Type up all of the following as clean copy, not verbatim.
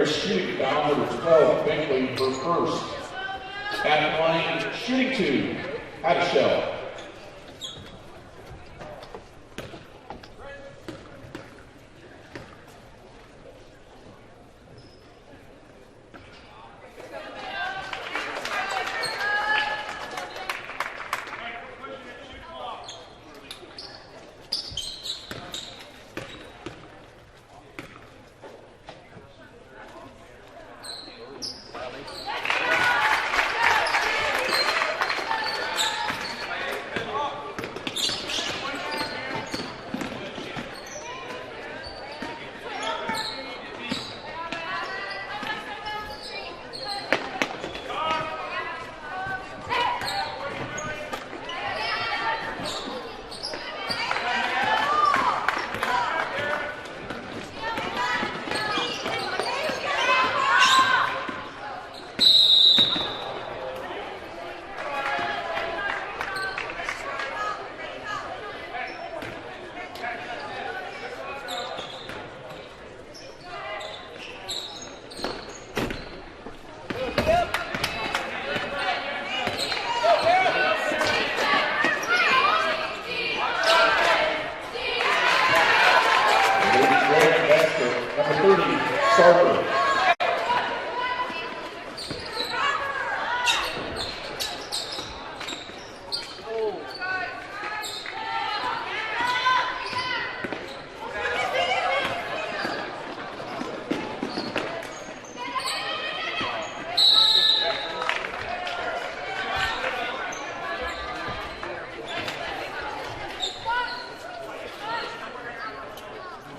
Argos shooting foul number 12, Binkley for first. At the line, shooting 2, Adishell.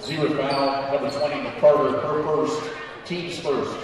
Zero foul, number 20, Carter, her first, team's first.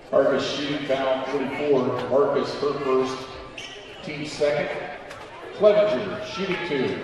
Argos shooting foul 44, Marcus her first, team second. Clevenger shooting 2.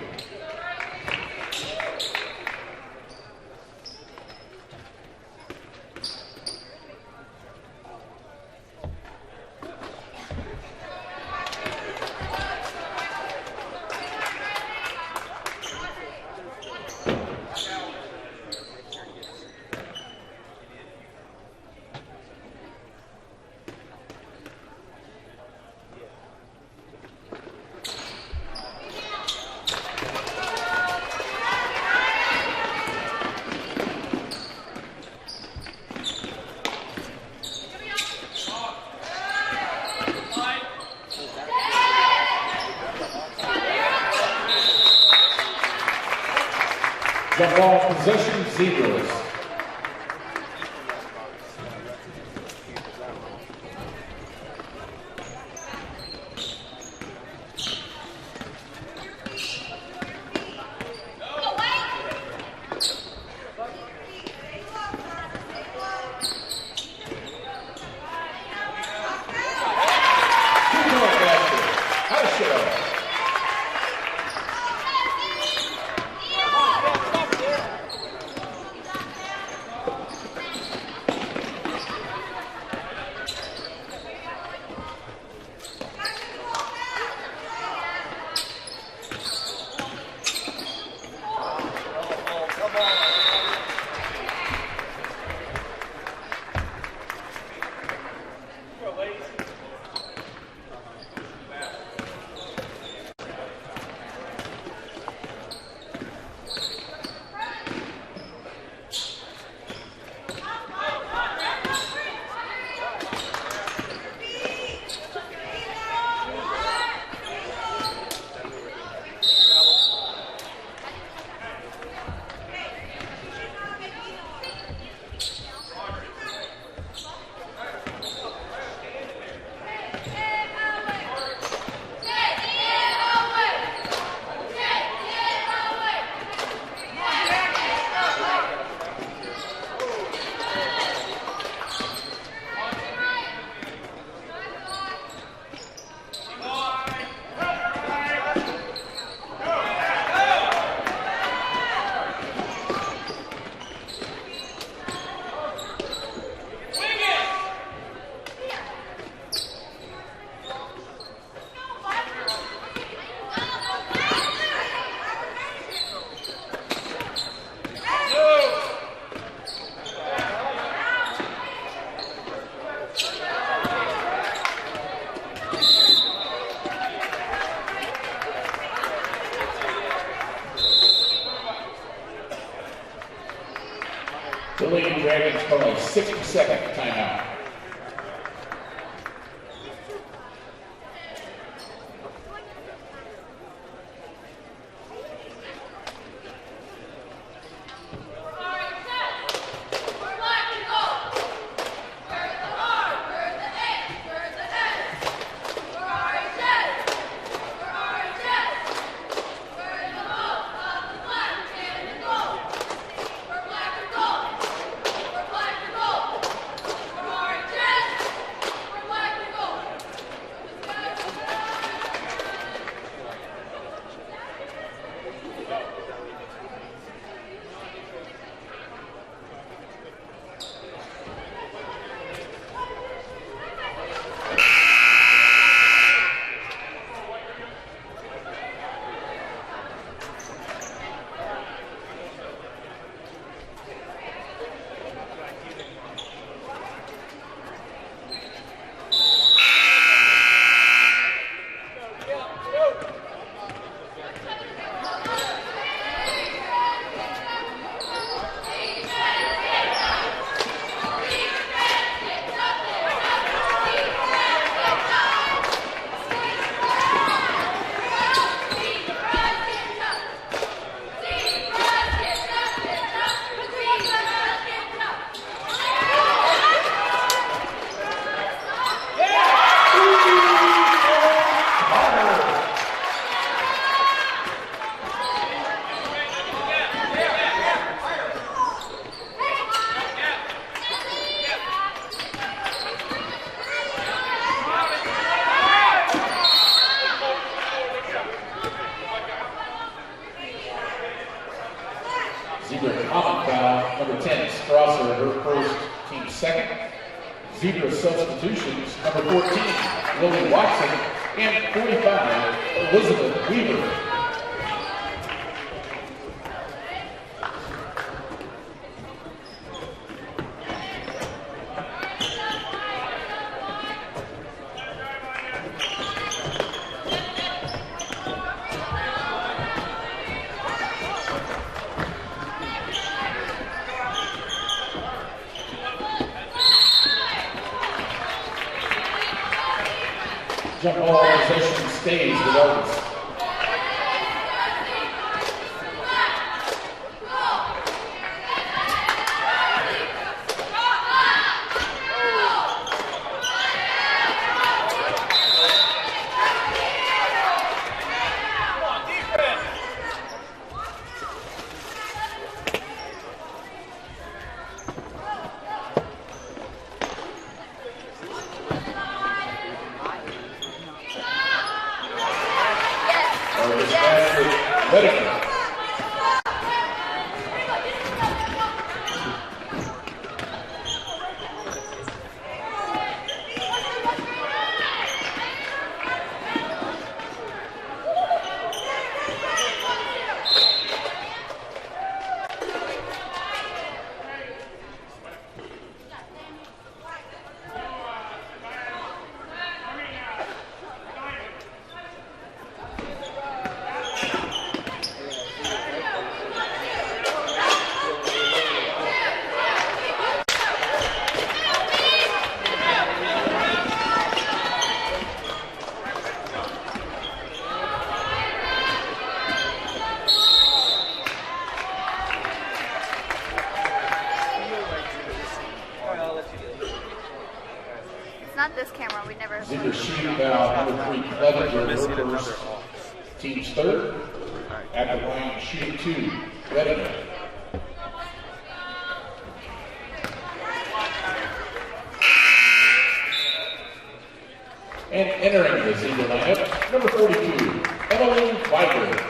The ball possession, Zebras. 60-second timeout. Number 10, Strasser, her first, team second. Zebra substitutions, number 14, Lily Watson, and 45, Elizabeth Weaver. Jump ball possession stays with Argos. Not this camera, we never. Zebra shooting foul, number 3, Clevenger, first, team's third. At the line, shooting 2, Redding. And entering the Zebra lineup, number 42, Emily Weiger.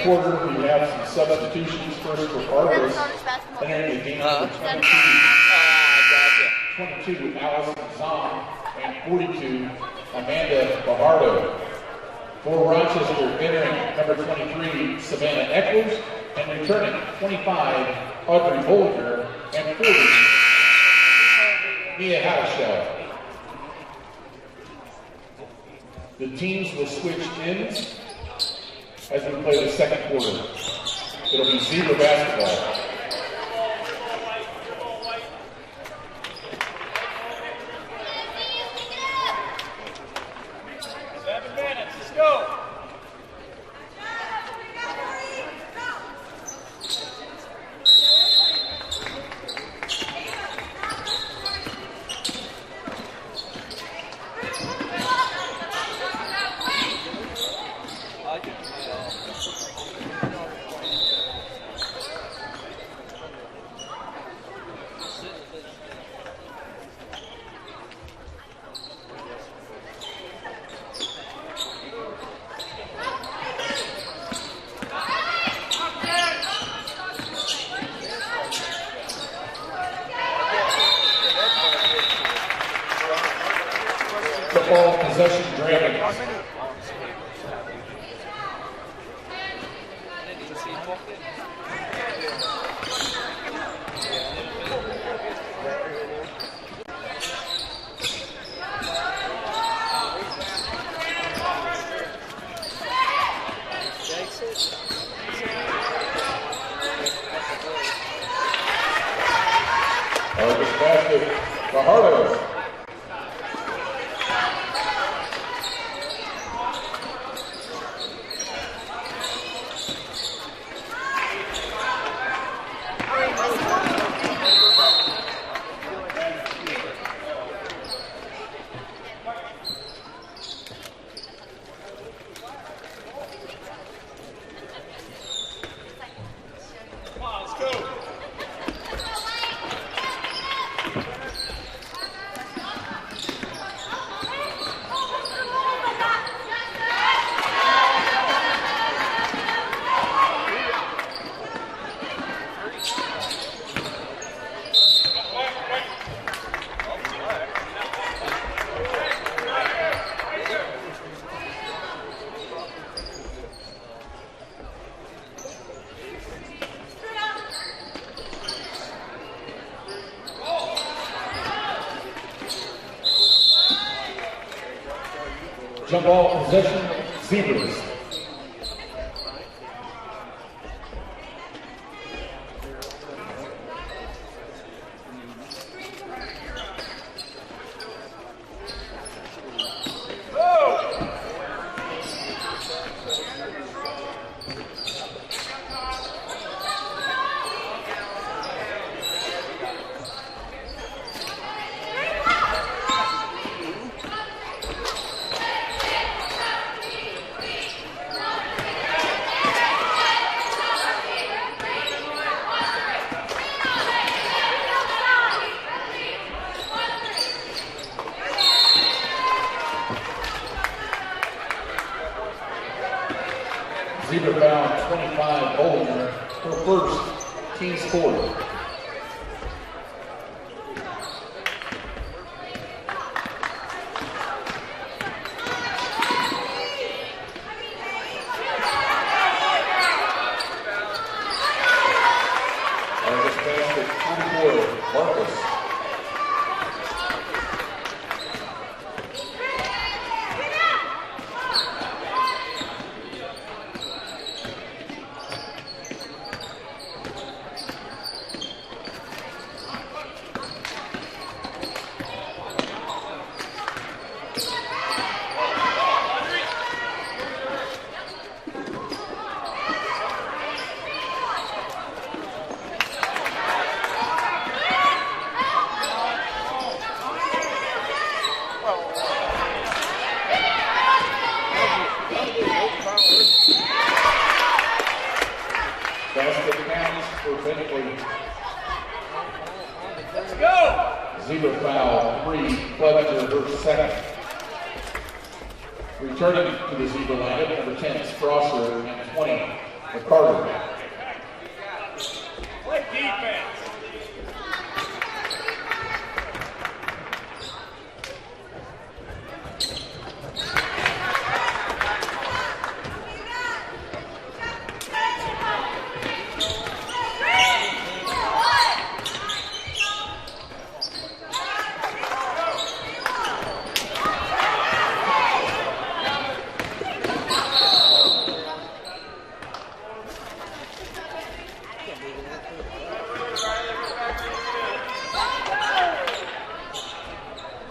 second quarter, we have some substitutions. First for Argos, entering the game number 22 with Allison Zahn, and 42, Amanda Bajardo. For Rochester, entering number 23, Savannah Eccles, and returning 25, Audrey Bollinger, and 40, Mia Hadashell. The teams will switch ends as we play the second quarter. It'll be Zebra basketball. 7 minutes, let's go. Ball possession Dragons. Argos basket, Bajardo. Jump ball possession, Zebras. Zebra foul 25, Bollinger, her first, team score. Argos basket 24, Argos. Basket counts for Bentley. Let's go! Zebra foul 3, Clevenger, her second. Returning to the Zebra lineup, number 10, Strasser, and 20, McCarter. Play defense.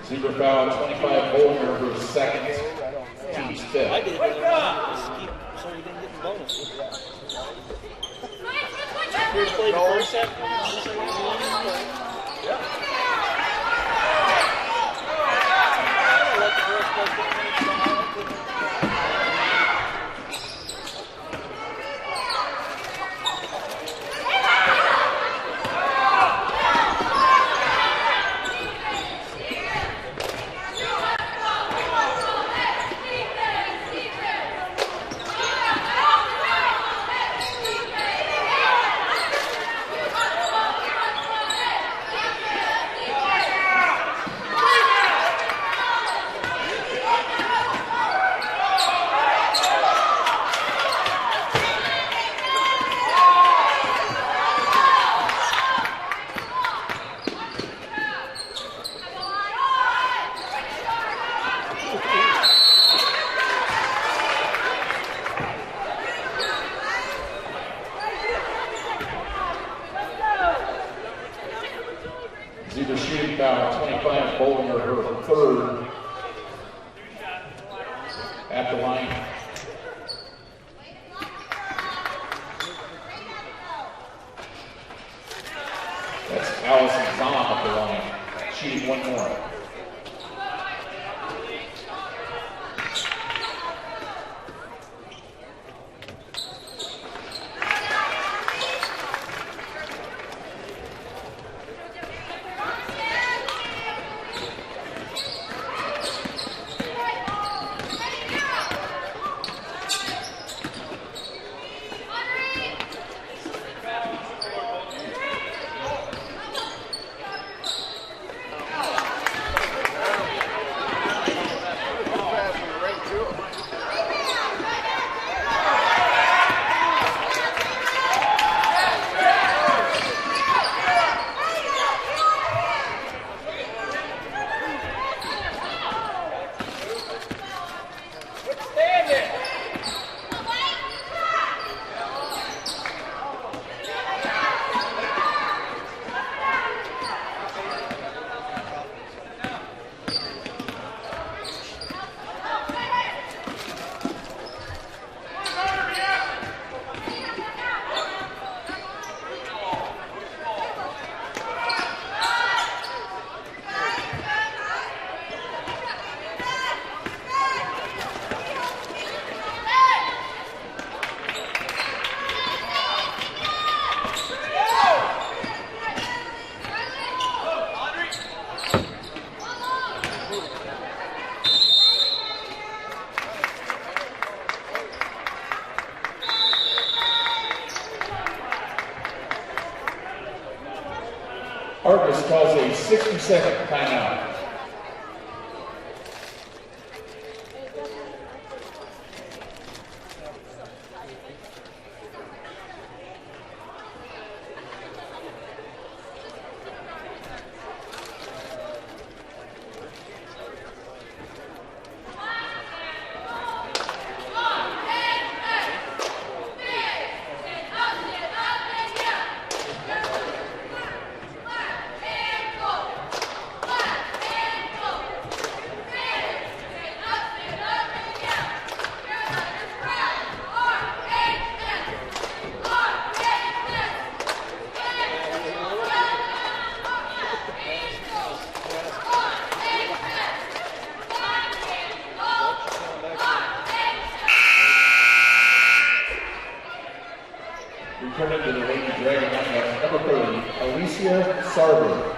Zebra foul, 25 Bolger for his second, team's fifth. I did it. Wake up! So you didn't get the bonus. You played the first set? Zebra shooting foul, 25 Bolger, her third at the line. That's Allison Zahn at the line, shooting one more. Argos calls a 60-second timeout. Returning to the Lady Dragon lineup, number 30, Alicia Sarver.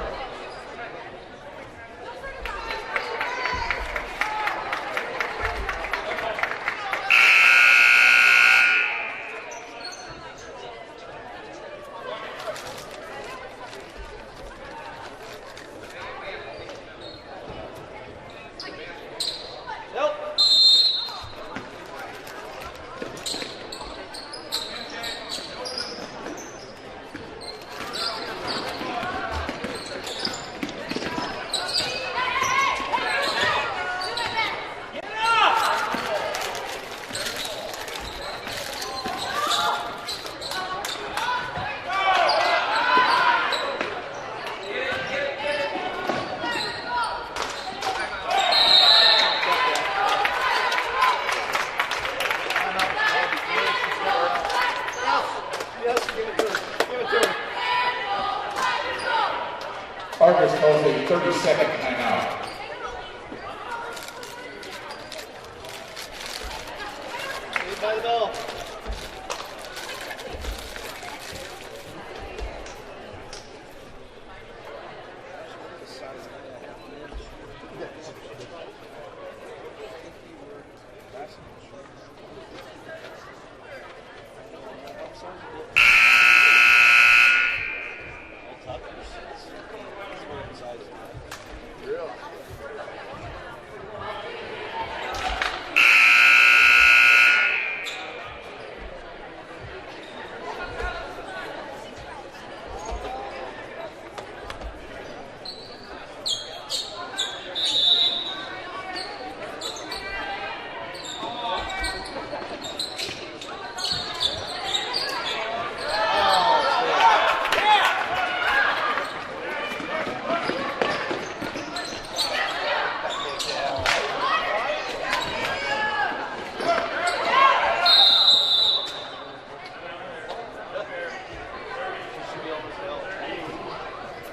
Argos calls a 30-second timeout. By the bell.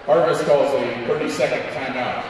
Argos calls a 30-second timeout.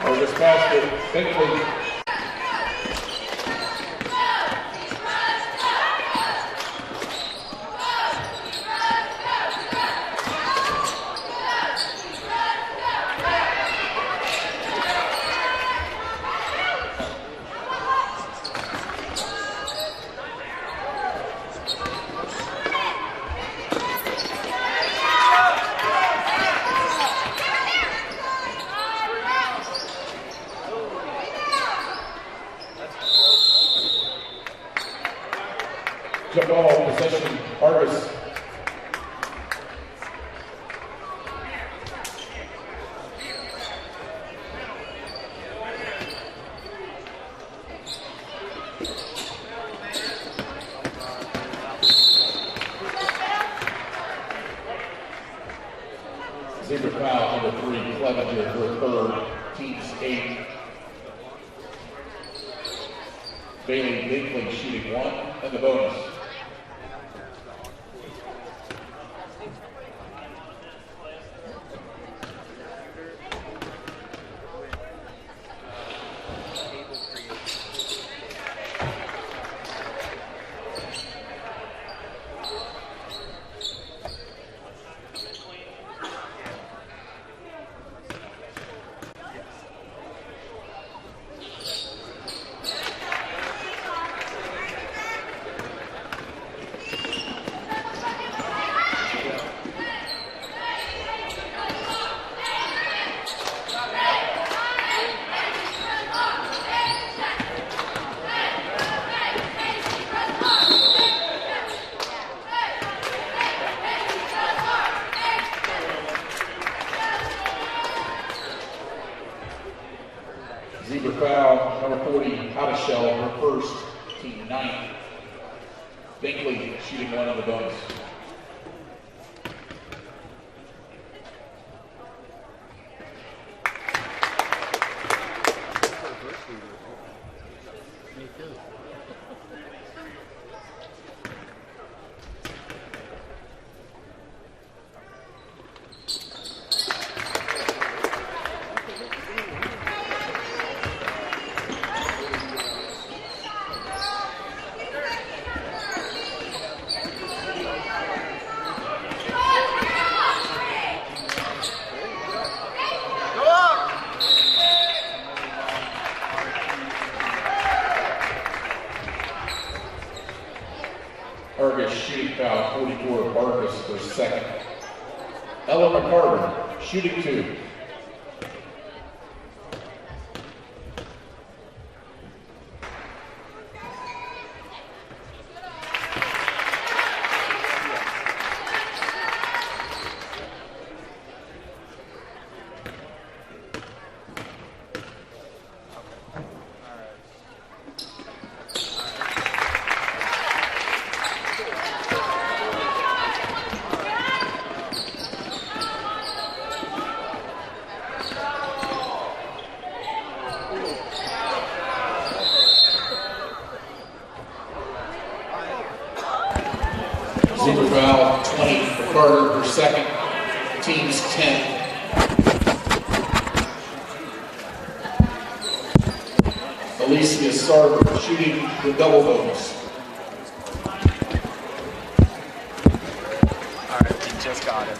Argos basket, Binkley. Jump ball, possession, Argos. Zebra foul number 3, Clevenger, her third, team's 8. Bailey Binkley shooting 1, and the bonus. Zebra foul, number 40, Hottishell, her first, team 9th. Binkley shooting 1 on the bonus. shooting foul, 44, Argos for second. Ella McCarter, shooting 2. Super foul, 20 for Carter, her second. Team's 10. Alicia Sarver shooting the double bonus. All right, he just got it.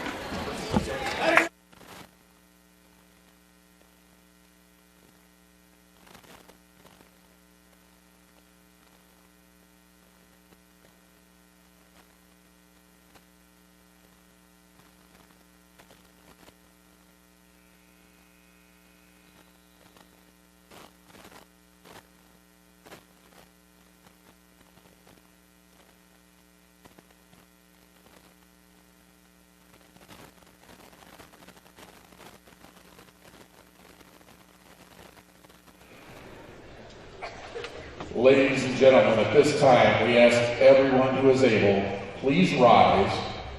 Ladies and gentlemen, at this time, we ask everyone who is able, please rise.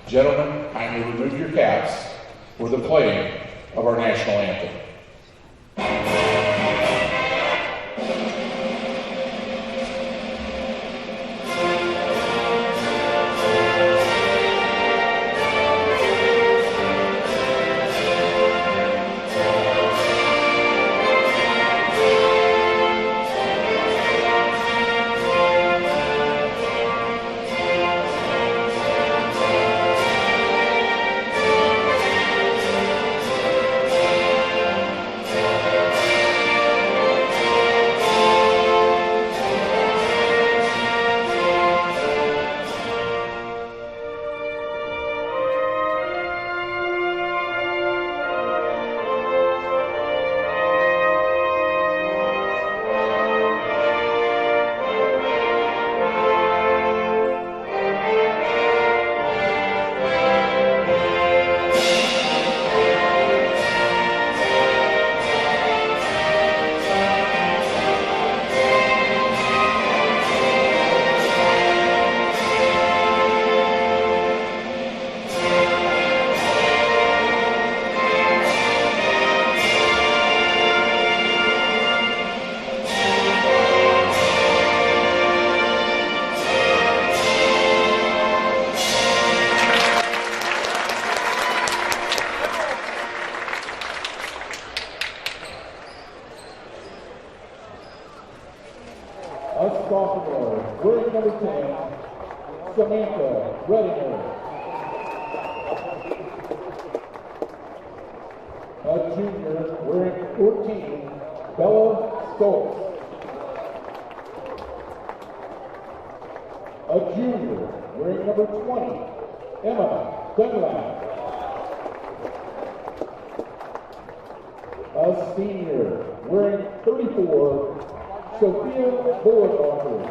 Gentlemen, kindly remove your caps for the playing of our national anthem. Us sophomore, wearing number 10, Samantha Redinger. A junior, wearing 14, Bella Stoltz. A junior, wearing number 20, Emma Dunlap. A senior, wearing 34, Sophia Bullock.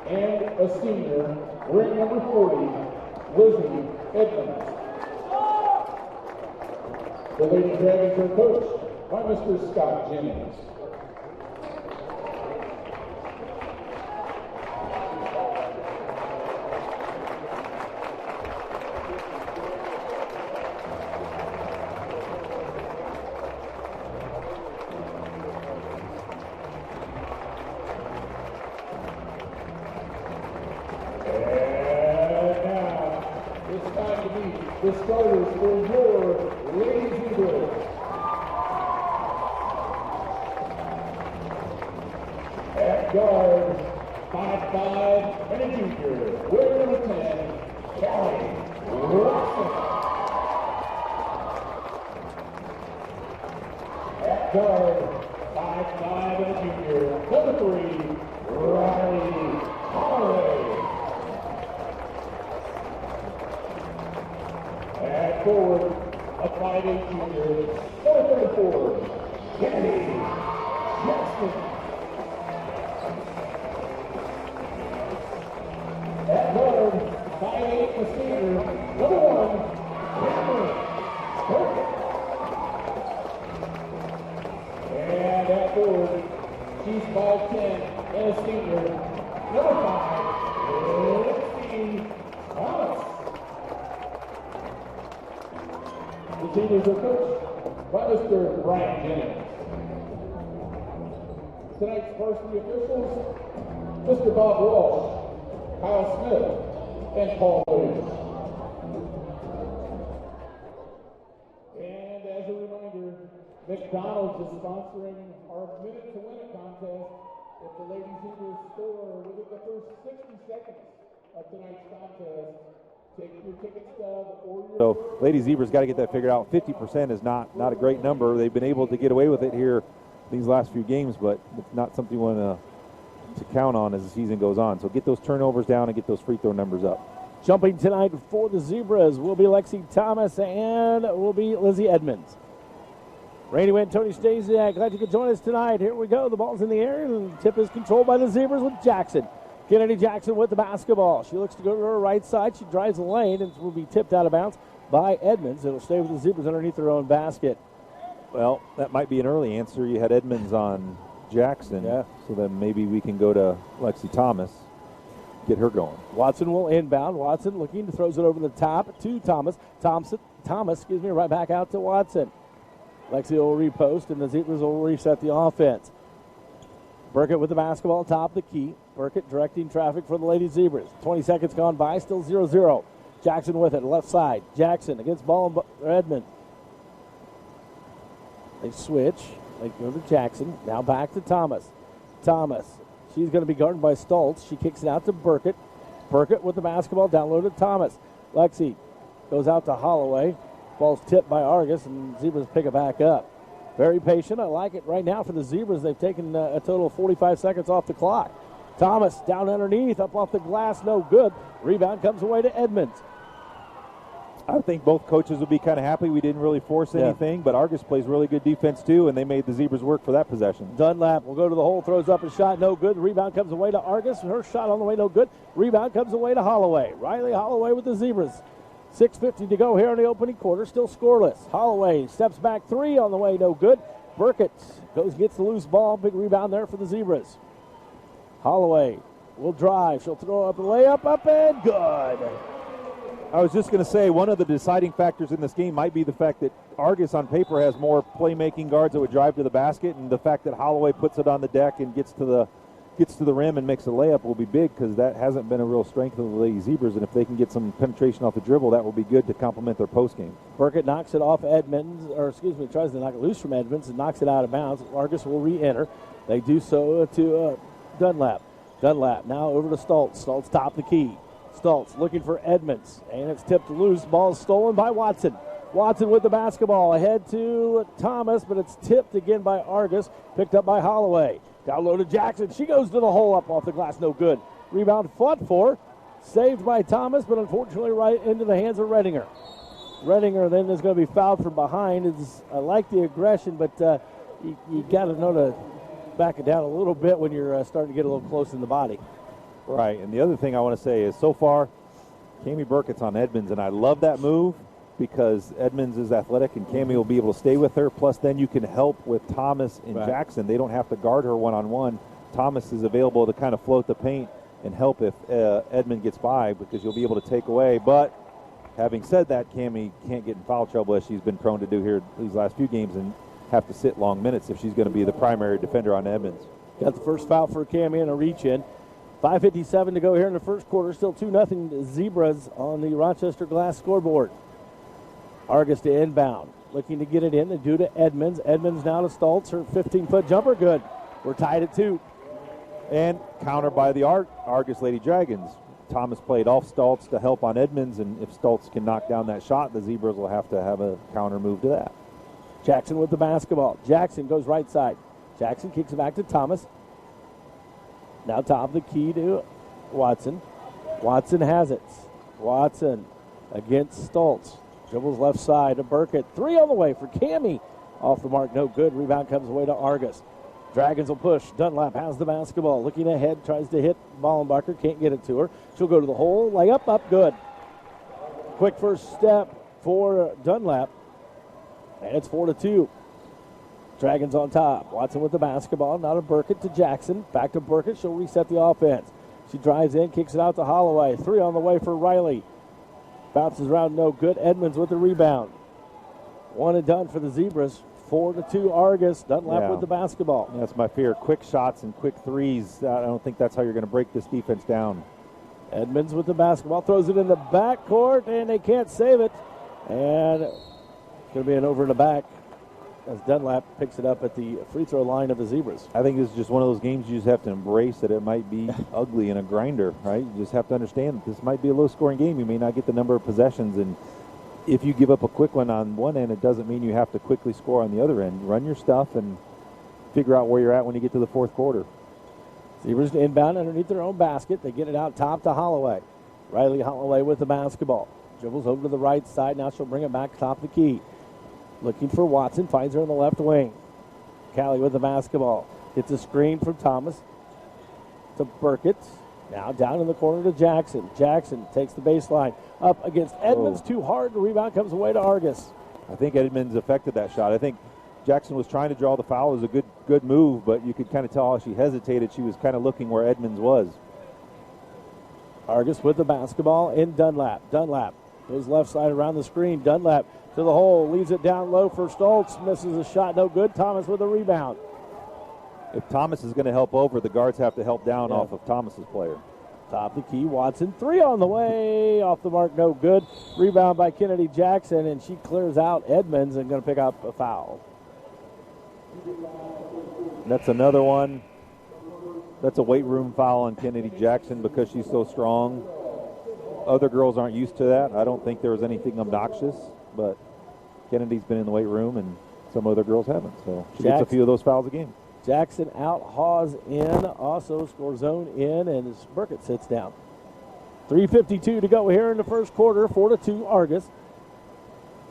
And a senior, wearing number 40, Lizzie Edmonds. The Lady Dragons are coached by Mr. Scott Jennings. The starters for your Ladies Eagles. At guard, 5'5", and a junior, wearing number 10, Callie Watson. At guard, 5'5", and a junior, number 3, Riley Hall. forward, a 5'8" junior, number 34, Kennedy Jackson. At guard, 5'8" receiver, number 1, Cameron Burke. And at forward, she's 5'10" and a senior, number 5, Lindsay Thomas. The seniors are coached by Mr. Brian Jennings. Tonight's varsity officials, Mr. Bob Walsh, Kyle Smith, and Paul Williams. And as a reminder, McDonald's is sponsoring our Minute to Win It contest. If the Lady Zebras score within the first 60 seconds of tonight's contest, take your ticket stub or your... So Lady Zebras got to get that figured out. 50% is not a great number. They've been able to get away with it here these last few games, but it's not something you want to count on as the season goes on. So get those turnovers down and get those free throw numbers up. Jumping tonight for the Zebras will be Lexi Thomas and will be Lizzie Edmonds. Rainy Wind, Tony Stasiak, glad you could join us tonight. Here we go. The ball's in the air, and the tip is controlled by the Zebras with Jackson. Kennedy Jackson with the basketball. She looks to go to her right side. She drives the lane and will be tipped out of bounds by Edmonds. It'll stay with the Zebras underneath their own basket. Well, that might be an early answer. You had Edmonds on Jackson, yeah. So then maybe we can go to Lexi Thomas, get her going. Watson will inbound. Watson looking to throws it over the top to Thomas. Thomas, right back out to Watson. Lexi will repost, and the Zebras will reset the offense. Burkett with the basketball, top of the key. Burkett directing traffic for the Lady Zebras. 20 seconds gone by, still 0-0. Jackson with it, left side. Jackson against ball Redmond. They switch. They go to Jackson. Now back to Thomas. Thomas. She's going to be guarded by Stoltz. She kicks it out to Burkett. Burkett with the basketball down low to Thomas. Lexi goes out to Holloway. Ball's tipped by Argos, and Zebras pick it back up. Very patient. I like it right now for the Zebras. They've taken a total of 45 seconds off the clock. Thomas down underneath, up off the glass, no good. Rebound comes away to Edmonds. I think both coaches would be kind of happy we didn't really force anything, but Argos plays really good defense too, and they made the Zebras work for that possession. Dunlap will go to the hole, throws up a shot, no good. The rebound comes away to Argos. Her shot on the way, no good. Rebound comes away to Holloway. Riley Holloway with the Zebras. 6:50 to go here in the opening quarter, still scoreless. Holloway steps back three on the way, no good. Burkett gets the loose ball, big rebound there for the Zebras. Holloway will drive. She'll throw up a layup, up and good. I was just going to say one of the deciding factors in this game might be the fact that Argos on paper has more playmaking guards that would drive to the basket, and the fact that Holloway puts it on the deck and gets to the rim and makes a layup will be big, because that hasn't been a real strength of the Lady Zebras, and if they can get some penetration off the dribble, that will be good to complement their post game. Burkett knocks it off Edmonds, tries to knock it loose from Edmonds and knocks it out of bounds. Argos will re-enter. They do so to Dunlap. Dunlap now over to Stoltz. Stoltz top the key. Stoltz looking for Edmonds, and it's tipped loose. Ball stolen by Watson. Watson with the basketball ahead to Thomas, but it's tipped again by Argos, picked up by Holloway. Down low to Jackson. She goes to the hole, up off the glass, no good. Rebound fought for, saved by Thomas, but unfortunately right into the hands of Redinger. Redinger then is going to be fouled from behind. I like the aggression, but you got to know to back it down a little bit when you're starting to get a little close in the body. Right, and the other thing I want to say is so far, Cammie Burkett's on Edmonds, and I love that move because Edmonds is athletic and Cammie will be able to stay with her. Plus, then you can help with Thomas and Jackson. They don't have to guard her one-on-one. Thomas is available to kind of float the paint and help if Edmond gets by, because you'll be able to take away. But having said that, Cammie can't get in foul trouble as she's been prone to do here these last few games and have to sit long minutes if she's going to be the primary defender on Edmonds. Got the first foul for Cammie and a reach-in. 5:57 to go here in the first quarter. Still 2-0 Zebras on the Rochester Glass scoreboard. Argos to inbound. Looking to get it in. They do to Edmonds. Edmonds now to Stoltz. Her 15-foot jumper, good. We're tied at 2. And counter by the Argos Lady Dragons. Thomas played off Stoltz to help on Edmonds, and if Stoltz can knock down that shot, the Zebras will have to have a counter move to that. Jackson with the basketball. Jackson goes right side. Jackson kicks it back to Thomas. Now top of the key to Watson. Watson has it. Watson against Stoltz. Dribbles left side to Burkett. 3 on the way for Cammie. Off the mark, no good. Rebound comes away to Argos. Dragons will push. Dunlap has the basketball. Looking ahead, tries to hit Ballenbacher. Can't get it to her. She'll go to the hole. Layup up, good. Quick first step for Dunlap. And it's 4-2. Dragons on top. Watson with the basketball. Now to Burkett to Jackson. Back to Burkett. She'll reset the offense. She drives in, kicks it out to Holloway. 3 on the way for Riley. Bounces around, no good. Edmonds with the rebound. 1 and done for the Zebras. 4-2 Argos. Dunlap with the basketball. That's my fear. Quick shots and quick threes. I don't think that's how you're going to break this defense down. Edmonds with the basketball. Throws it in the backcourt, and they can't save it. And it's going to be an over in the back as Dunlap picks it up at the free throw line of the Zebras. I think this is just one of those games you just have to embrace that it might be ugly and a grinder, right? You just have to understand that this might be a low-scoring game. You may not get the number of possessions, and if you give up a quick one on one end, it doesn't mean you have to quickly score on the other end. Run your stuff and figure out where you're at when you get to the fourth quarter. Zebras inbound underneath their own basket. They get it out top to Holloway. Riley Holloway with the basketball. Dribbles over to the right side. Now she'll bring it back top of the key. Looking for Watson. Finds her in the left wing. Callie with the basketball. Gets a screen from Thomas to Burkett. Now down in the corner to Jackson. Jackson takes the baseline. Up against Edmonds. Too hard. The rebound comes away to Argos. I think Edmonds affected that shot. I think Jackson was trying to draw the foul. It was a good move, but you could kind of tell how she hesitated. She was kind of looking where Edmonds was. Argos with the basketball in Dunlap. Dunlap goes left side around the screen. Dunlap to the hole. Leaves it down low for Stoltz. Misses a shot. No good. Thomas with a rebound. If Thomas is going to help over, the guards have to help down off of Thomas's player. Top the key. Watson. 3 on the way. Off the mark. No good. Rebound by Kennedy Jackson, and she clears out Edmonds and going to pick up a foul. That's another one. That's a weight room foul on Kennedy Jackson because she's so strong. Other girls aren't used to that. I don't think there was anything obnoxious, but Kennedy's been in the weight room and some other girls haven't. So she gets a few of those fouls a game. Jackson out, Hawes in, also scores zone in, and as Burkett sits down. 3:52 to go here in the first quarter, 4-2 Argos.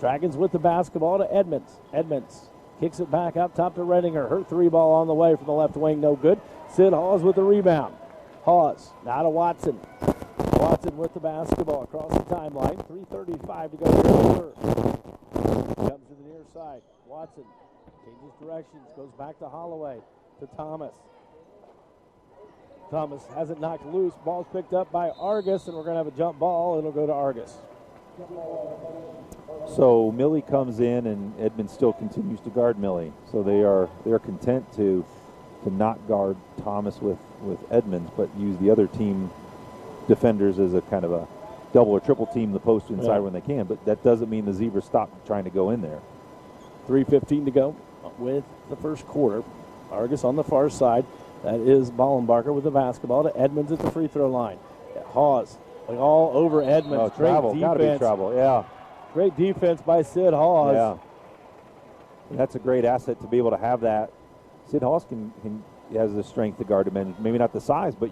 Dragons with the basketball to Edmonds. Edmonds kicks it back out top to Redinger. Her 3 ball on the way from the left wing, no good. Sid Hawes with the rebound. Hawes now to Watson. Watson with the basketball across the timeline. 3:35 to go here in the first. Comes to the near side. Watson changes directions, goes back to Holloway, to Thomas. Thomas has it knocked loose. Ball's picked up by Argos, and we're going to have a jump ball. It'll go to Argos. So Millie comes in, and Edmonds still continues to guard Millie. So they're content to not guard Thomas with Edmonds, but use the other team defenders as a kind of a double or triple team the post inside when they can. But that doesn't mean the Zebras stop trying to go in there. 3:15 to go with the first quarter. Argos on the far side. That is Ballenbacher with the basketball to Edmonds at the free throw line. Hawes all over Edmonds. Oh, travel. Gotta be travel, yeah. Great defense by Sid Hawes. Yeah. And that's a great asset to be able to have that. Sid Hawes has the strength to guard him, and maybe not the size, but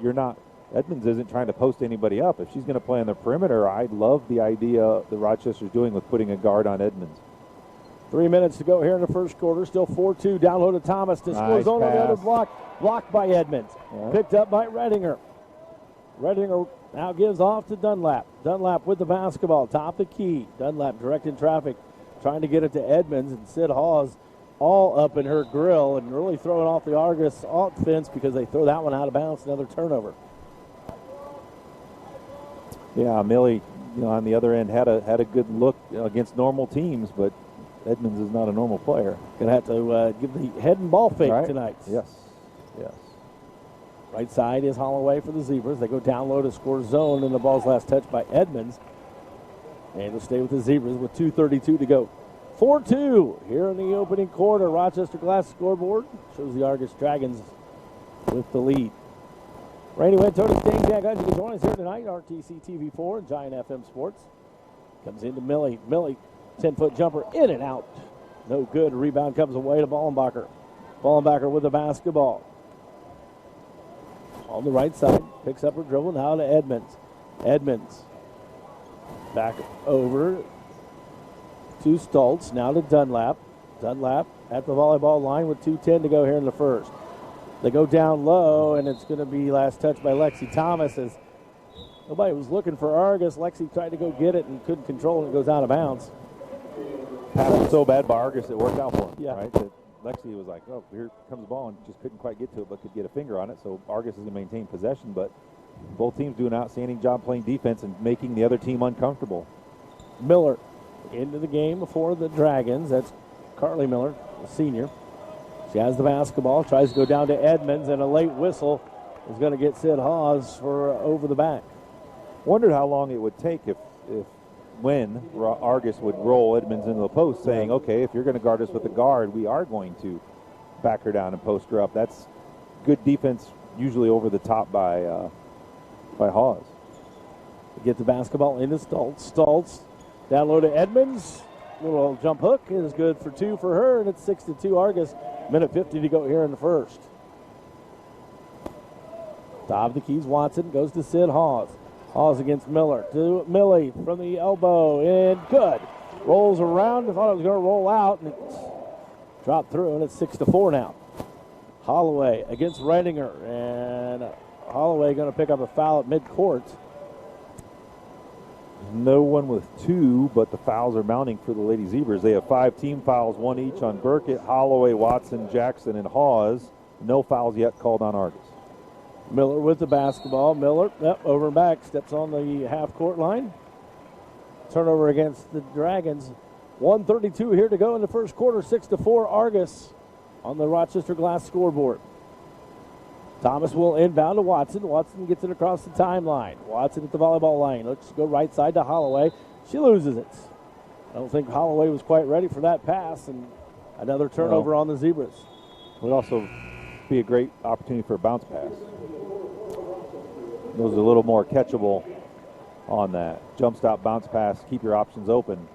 Edmonds isn't trying to post anybody up. If she's going to play on the perimeter, I love the idea that Rochester's doing with putting a guard on Edmonds. 3 minutes to go here in the first quarter. Still 4-2. Down low to Thomas. To score zone on the other block. Blocked by Edmonds. Yeah. Picked up by Redinger. Redinger now gives off to Dunlap. Dunlap with the basketball. Top the key. Dunlap directing traffic. Trying to get it to Edmonds. And Sid Hawes all up in her grill and really throwing off the Argos offense because they throw that one out of bounds. Another turnover. Yeah, Millie, on the other end had a good look against normal teams, but Edmonds is not a normal player. Going to have to give the head and ball fake tonight. Yes. Right side is Holloway for the Zebras. They go down low to score zone, and the ball's last touched by Edmonds. And they'll stay with the Zebras with 2:32 to go. 4-2 here in the opening quarter. Rochester Glass scoreboard shows the Argos Dragons with the lead. Randy Went, Tony Stang, Jack Hudson can join us here tonight. RTC TV4 and Giant FM Sports. Comes into Millie. Millie, 10-foot jumper in and out. No good. Rebound comes away to Ballenbacher. Ballenbacher with the basketball. On the right side, picks up her dribble now to Edmonds. Edmonds back over to Stoltz. Now to Dunlap. Dunlap at the volleyball line with 2:10 to go here in the first. They go down low, and it's going to be last touch by Lexi Thomas as nobody was looking for Argus. Lexi tried to go get it and couldn't control it. It goes out of bounds. Pass was so bad by Argus it worked out for him. Yeah. Right? That Lexi was like, oh, here comes the ball, and just couldn't quite get to it, but could get a finger on it. So Argus is going to maintain possession, but both teams do an outstanding job playing defense and making the other team uncomfortable. Miller into the game for the Dragons. That's Carly Miller, the senior. She has the basketball, tries to go down to Edmonds, and a late whistle is going to get Sid Hawes for over the back. Wondered how long it would take when Argus would roll Edmonds into the post, saying, okay, if you're going to guard us with a guard, we are going to back her down and post her up. That's good defense, usually over the top by Hawes. Get the basketball into Stoltz. Stoltz down low to Edmonds. Little jump hook is good for 2 for her, and it's 6-2 Argus. Minute 50 to go here in the first. Top of the keys, Watson goes to Sid Hawes. Hawes against Miller. To Millie from the elbow, and good. Rolls around. I thought it was going to roll out, and it's dropped through, and it's 6-4 now. Holloway against Redinger, and Holloway going to pick up a foul at midcourt. No one with 2, but the fouls are mounting for the Lady Zebras. They have 5 team fouls, 1 each on Burkett, Holloway, Watson, Jackson, and Hawes. No fouls yet called on Argus. Miller with the basketball. Miller, over and back, steps on the half-court line. Turnover against the Dragons. 1:32 here to go in the first quarter. 6-4 Argus on the Rochester Glass scoreboard. Thomas will inbound to Watson. Watson gets it across the timeline. Watson at the volleyball line. Looks to go right side to Holloway. She loses it. I don't think Holloway was quite ready for that pass, and another turnover on the Zebras. Would also be a great opportunity for a bounce pass. Those are a little more catchable on that. Jump stop, bounce pass, keep your options open.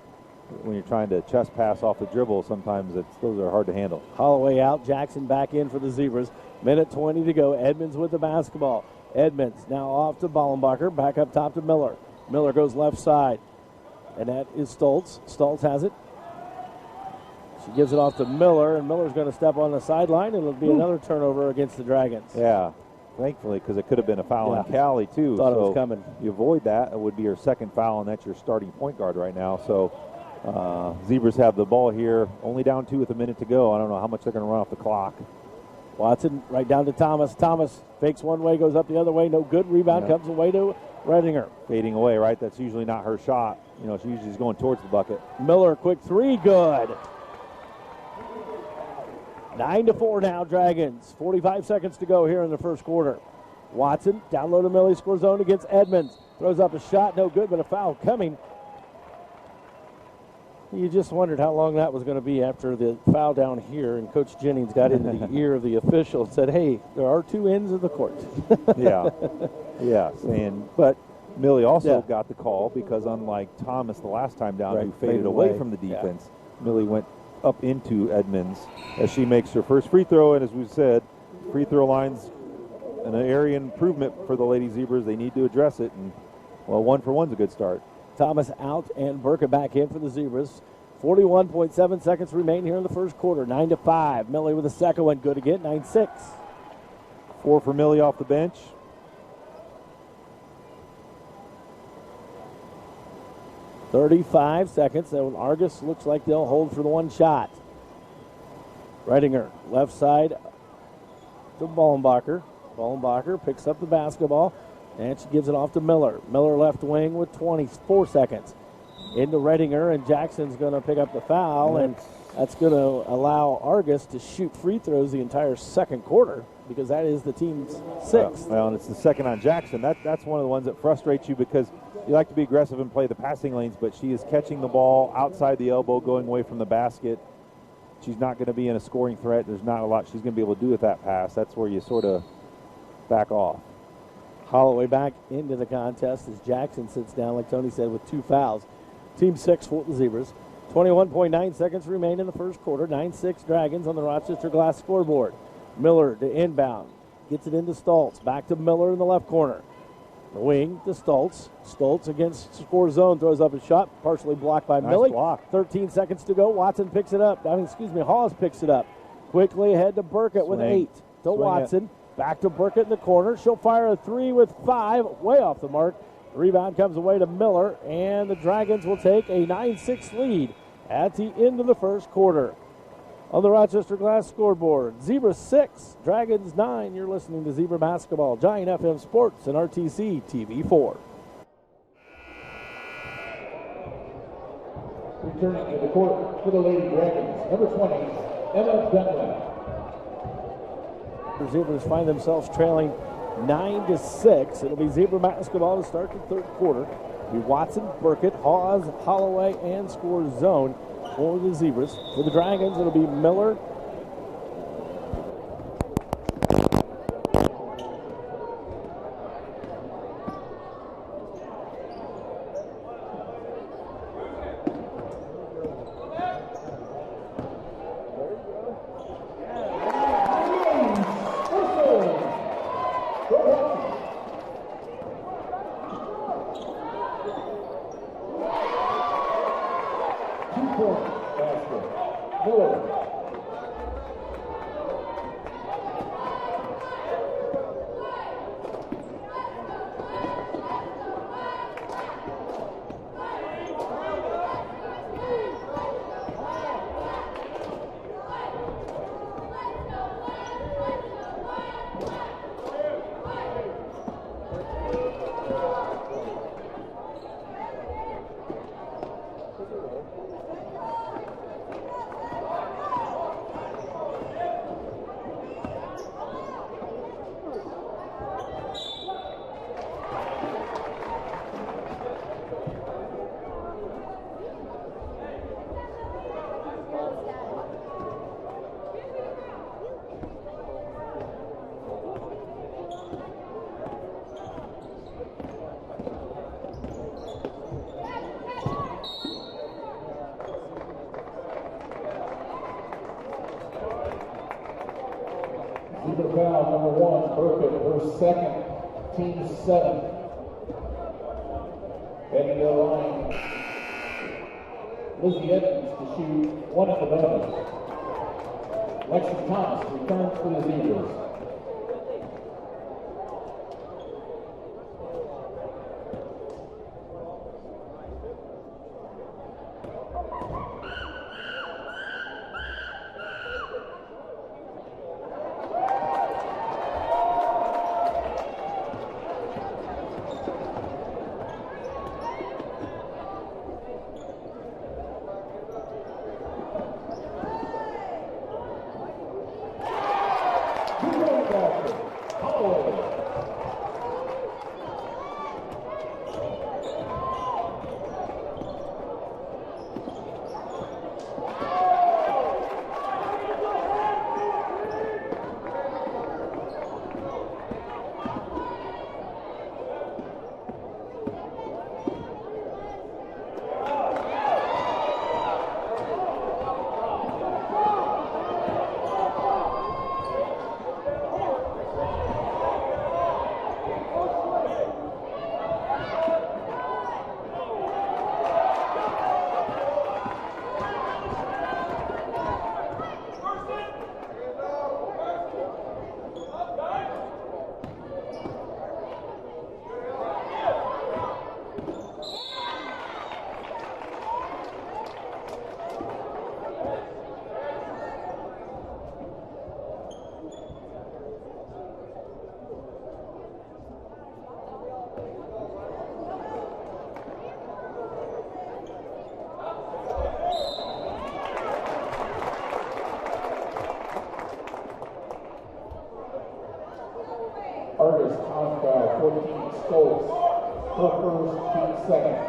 When you're trying to chest pass off the dribble, sometimes those are hard to handle. Holloway out, Jackson back in for the Zebras. Minute 20 to go. Edmonds with the basketball. Edmonds now off to Ballenbacher. Back up top to Miller. Miller goes left side. And that is Stoltz. Stoltz has it. She gives it off to Miller, and Miller's going to step on the sideline, and it'll be another turnover against the Dragons. Yeah, thankfully, because it could have been a foul on Callie, too. Thought it was coming. You avoid that. It would be her second foul, and that's your starting point guard right now. So Zebras have the ball here, only down 2 with a minute to go. I don't know how much they're going to run off the clock. Watson right down to Thomas. Thomas fakes one way, goes up the other way. No good. Rebound comes away to Redinger. Fading away, right? That's usually not her shot. You know, she usually is going towards the bucket. Miller, quick 3, good. 9-4 now, Dragons. 45 seconds to go here in the first quarter. Watson down low to Millie, scores zone against Edmonds. Throws up a shot, no good, but a foul coming. You just wondered how long that was going to be after the foul down here, and Coach Jennings got into the ear of the official and said, hey, there are 2 ends of the court. But Millie also got the call because unlike Thomas the last time down who faded away from the defense, Millie went up into Edmonds as she makes her first free throw, and as we said, free throw line's an area improvement for the Lady Zebras. They need to address it, and, well, 1 for 1's a good start. Thomas out and Burka back in for the Zebras. 41.7 seconds remain here in the first quarter. 9-5. Millie with the second one. Good again. 9-6. 4 for Millie off the bench. .35 seconds. So Argus looks like they'll hold for the one shot. Redinger, left side to Ballenbacher. Ballenbacher picks up the basketball, and she gives it off to Miller. Miller left wing with 24 seconds. Into Redinger, and Jackson's going to pick up the foul, and that's going to allow Argus to shoot free throws the entire second quarter because that is the team's 6th. Well, and it's the second on Jackson. That's one of the ones that frustrates you because you like to be aggressive and play the passing lanes, but she is catching the ball outside the elbow, going away from the basket. She's not going to be in a scoring threat. There's not a lot she's going to be able to do with that pass. That's where you sort of back off. Holloway back into the contest as Jackson sits down, like Tony said, with 2 fouls. Team 6 for the Zebras. 21.9 seconds remain in the first quarter. 9-6 Dragons on the Rochester Glass scoreboard. Miller to inbound. Gets it into Stoltz. Back to Miller in the left corner. The wing to Stoltz. Stoltz against score zone, throws up a shot, partially blocked by Nice Millie. block. 13 seconds to go. Watson picks it up. Hawes picks it up. Quickly ahead to Burkett with Swing. 8. To Swing Watson. Back to Burkett in the corner. She'll fire a 3 with 5. Way off the mark. Rebound comes away to Miller, and the Dragons will take a 9-6 lead at the end of the first quarter. On the Rochester Glass scoreboard, Zebra 6, Dragons 9. You're listening to Zebra Basketball, Giant FM Sports, and RTC TV 4. Returning to the court for the Lady Dragons, number 20, Emma Dunlap. The Zebras find themselves trailing 9-6. It'll be Zebra basketball to start the third quarter. It'll be Watson, Burkett, Hawes, Holloway, and score zone for the Zebras. For the Dragons, it'll be Miller, Zebra foul number 1, Burkett, her second, team 7. Heading to the line, Lizzie Evans to shoot 1 at the bonus. Lexi Thomas returns for the Zebras. Argos time foul, 14 Stoltz, her first, team second.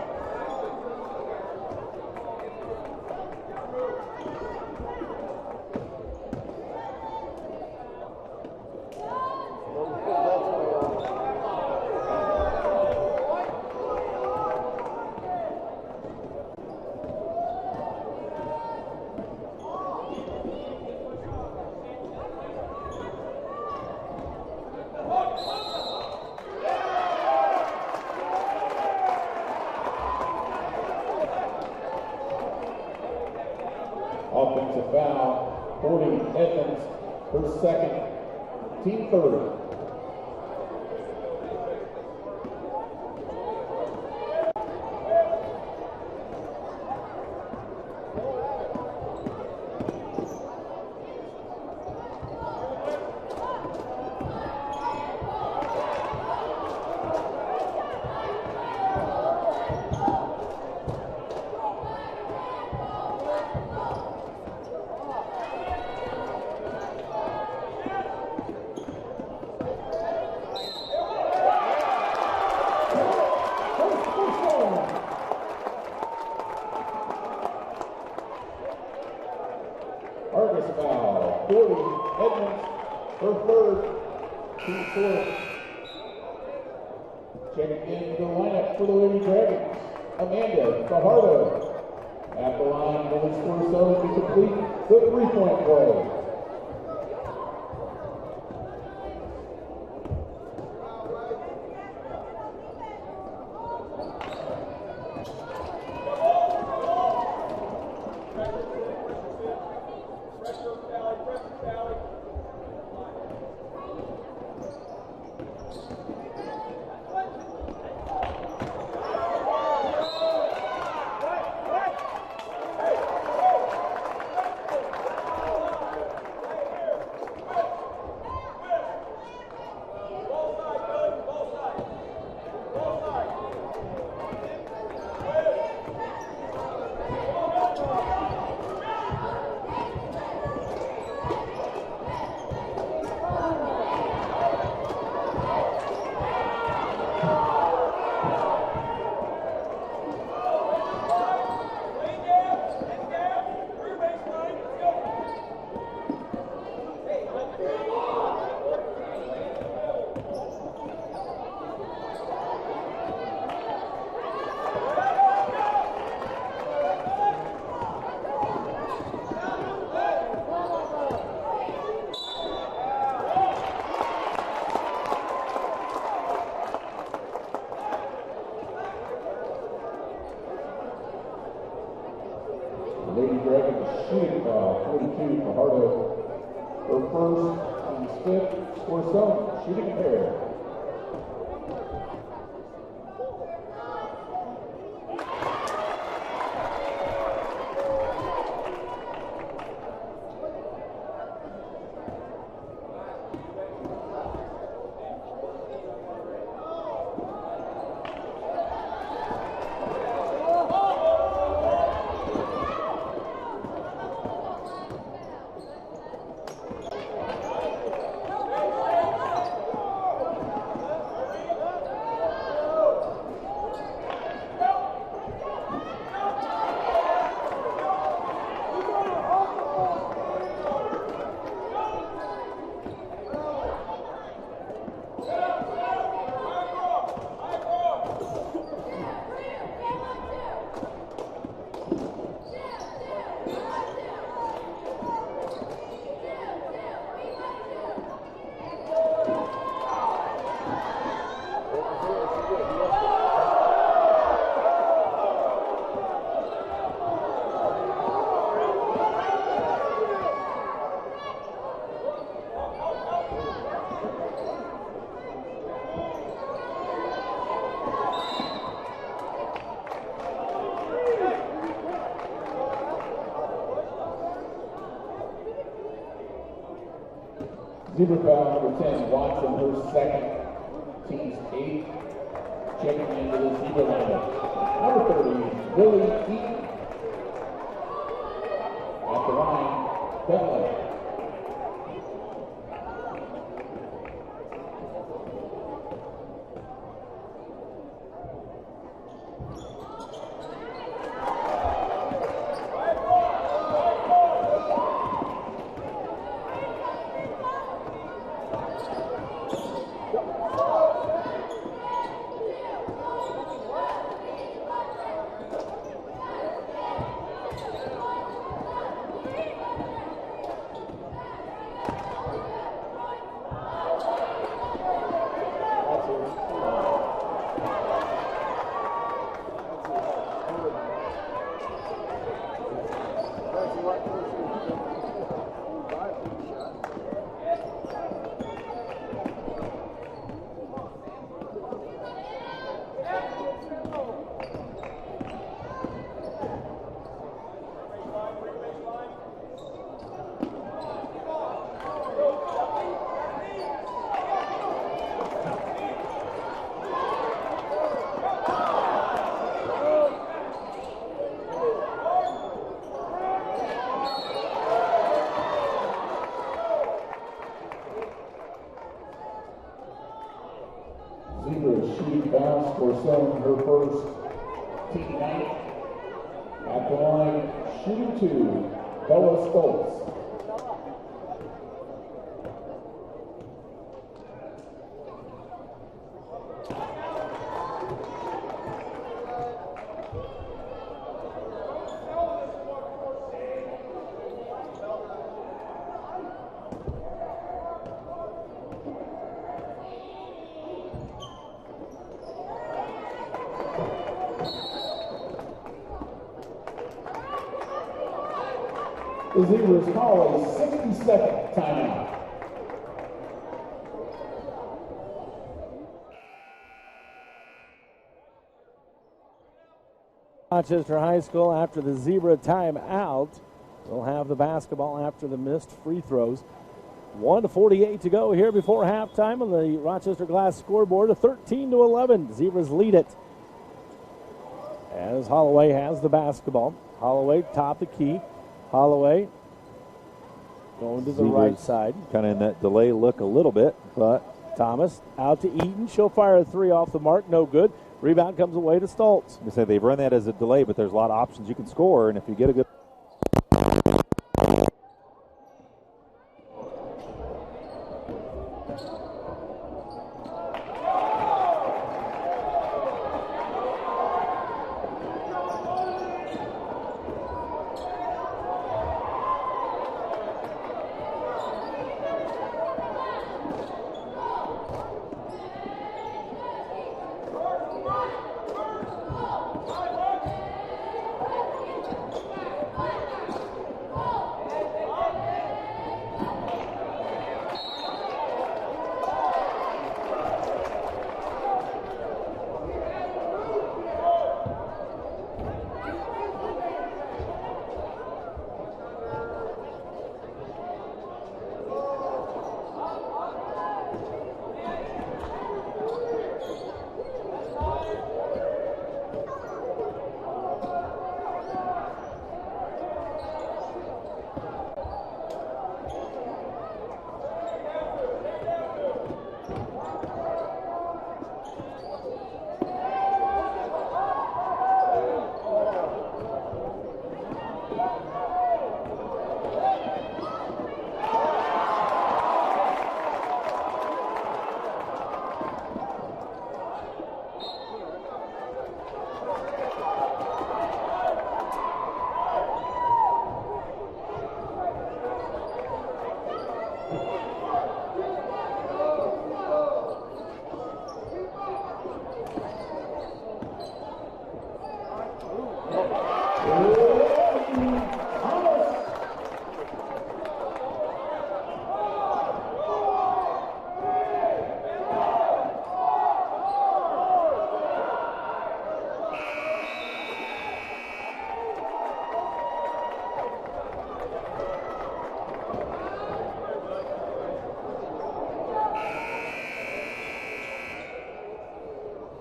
a foul. 40, Edmonds, her second, team third. Argos foul. 40, Edmonds, her third, team fourth. Checking into the lineup for the Lady Dragons, Amanda Fajardo. At the line, only score 7 to complete the three-point play. Lady Dragons shooting foul, 42, Fajardo. Her first, team's fifth, score 7, shooting pair. Zebra foul number 10, Watson, her second, team's 8th, checking into the Zebra lineup. Number 30, Billy Eaton. At the line, Bentley. scoring her first team night. At the line, shooting 2, Bella Stoltz. The Zebras call a 60-second timeout. Rochester High School, after the Zebra timeout, will have the basketball after the missed free throws. 1:48 to go here before halftime on the Rochester Glass scoreboard. A 13-11. Zebras lead it. As Holloway has the basketball. Holloway top the key. Holloway going to the right side. Kind of in that delay look a little bit, but Thomas out to Eaton. She'll fire a 3 off the mark. No good. Rebound comes away to Stoltz. they say they've run that as a delay, but there's a lot of options you can score, and if you get a good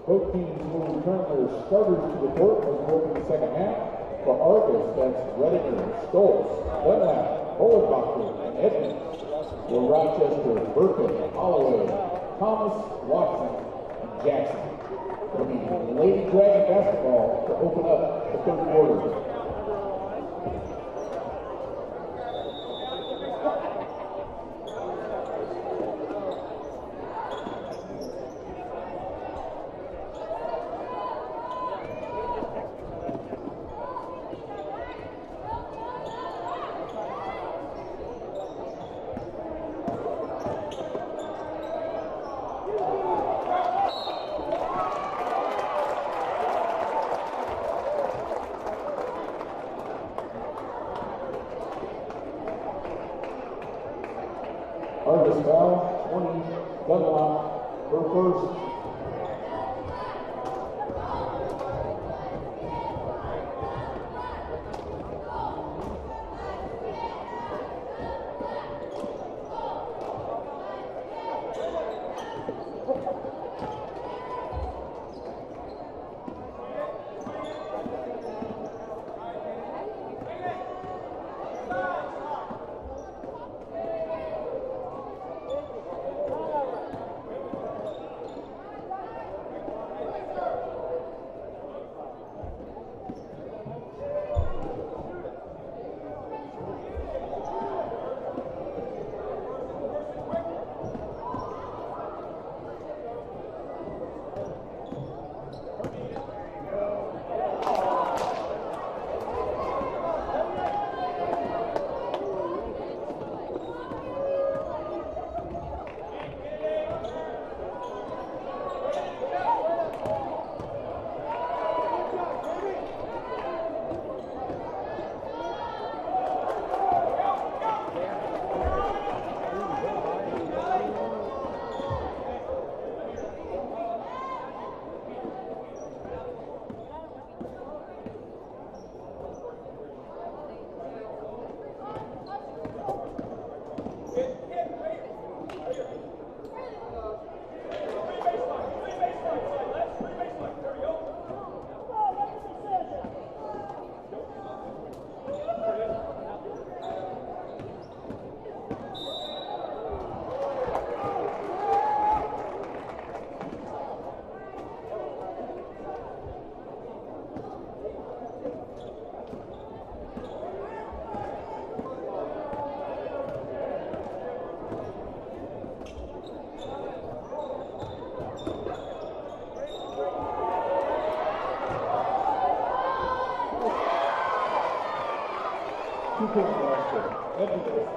Both teams will return their starters to the court as we open the second half. For Argos, that's Redinger, Stoltz, Dunlap, Holenbacher, and Edmonds. For Rochester, Burkett, Holloway, Thomas, Watson, and Jackson. It'll be Lady Dragon basketball to open up the third quarter. Argos foul, 20, Dunlop, her first. 2-point basket. Edmonds.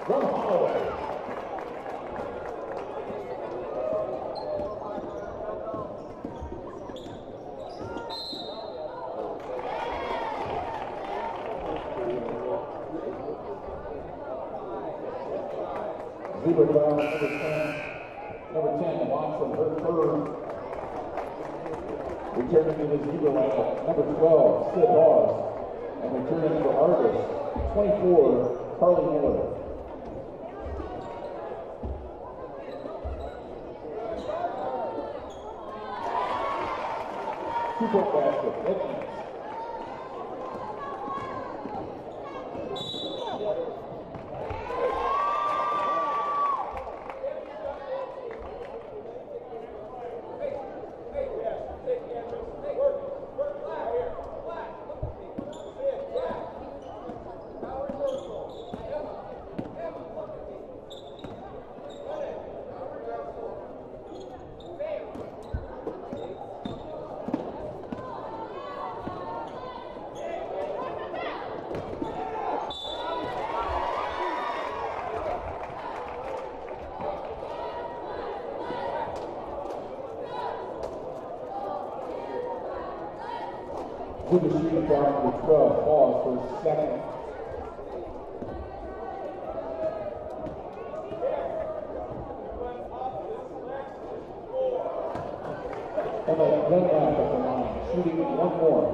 From Holloway. Zebra foul, number 10, Lon from her third. Returning to the Zebra lineup, number 12, Sid Hawes. And returning for Argos, 24, Carly Miller. Two-point basket, Edmonds. With the shooting guard number 12, falls for his second. And a gun back at the line, shooting one more.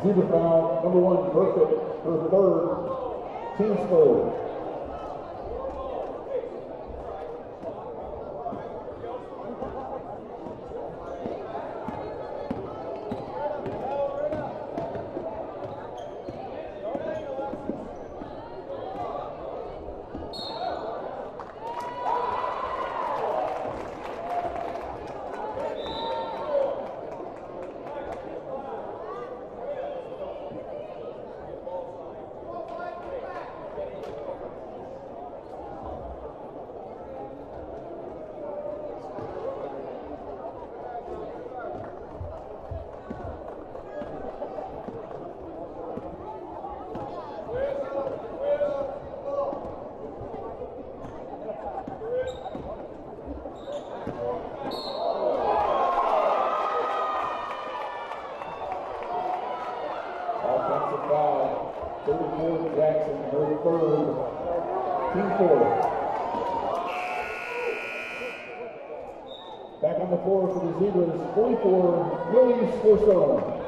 Zebra foul, number 1, Burkett, her third, team's third. Offensive foul, 34 Jackson, her third, team four. on the floor for the Zebras, 44, Willie Scorso.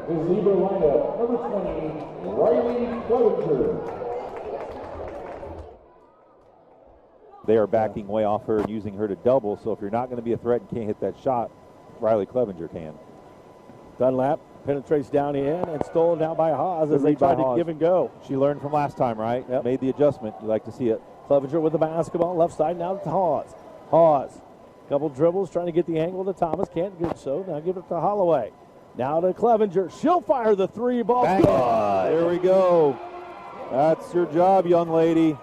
The Zebra lineup, number 20, Riley Clevenger. They are backing way off her and using her to double, so if you're not going to be a threat and can't hit that shot, Riley Clevenger can. Dunlap penetrates down in and stolen down by Haas as they try to give and go. She learned from last time, right? Yep. Made the adjustment. You like to see it. Clevenger with the basketball, left side, now to Haas. Haas, couple dribbles, trying to get the angle to Thomas, can't do so. Now give it to Holloway. Now to Clevenger. She'll fire the three ball. There we go. That's your job, young lady.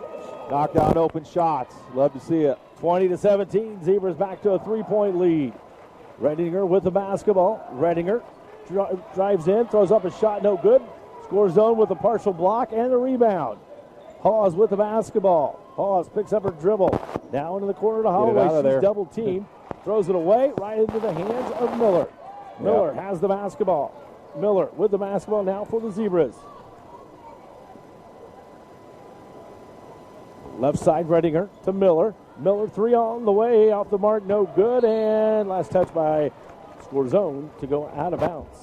Knock down open shots. Love to see it. 20-17. Zebras back to a 3-point lead. Redinger with the basketball. Redinger drives in, throws up a shot, no good. Scores zone with a partial block and a rebound. Hawes with the basketball. Hawes picks up her dribble. Now into the corner to Holloway. She's double teamed. Throws it away right into the hands of Miller. Miller has the basketball. Miller with the basketball now for the Zebras. Left side, Redinger to Miller. Miller three on the way, off the mark, no good. And last touch by Score Zone to go out of bounds.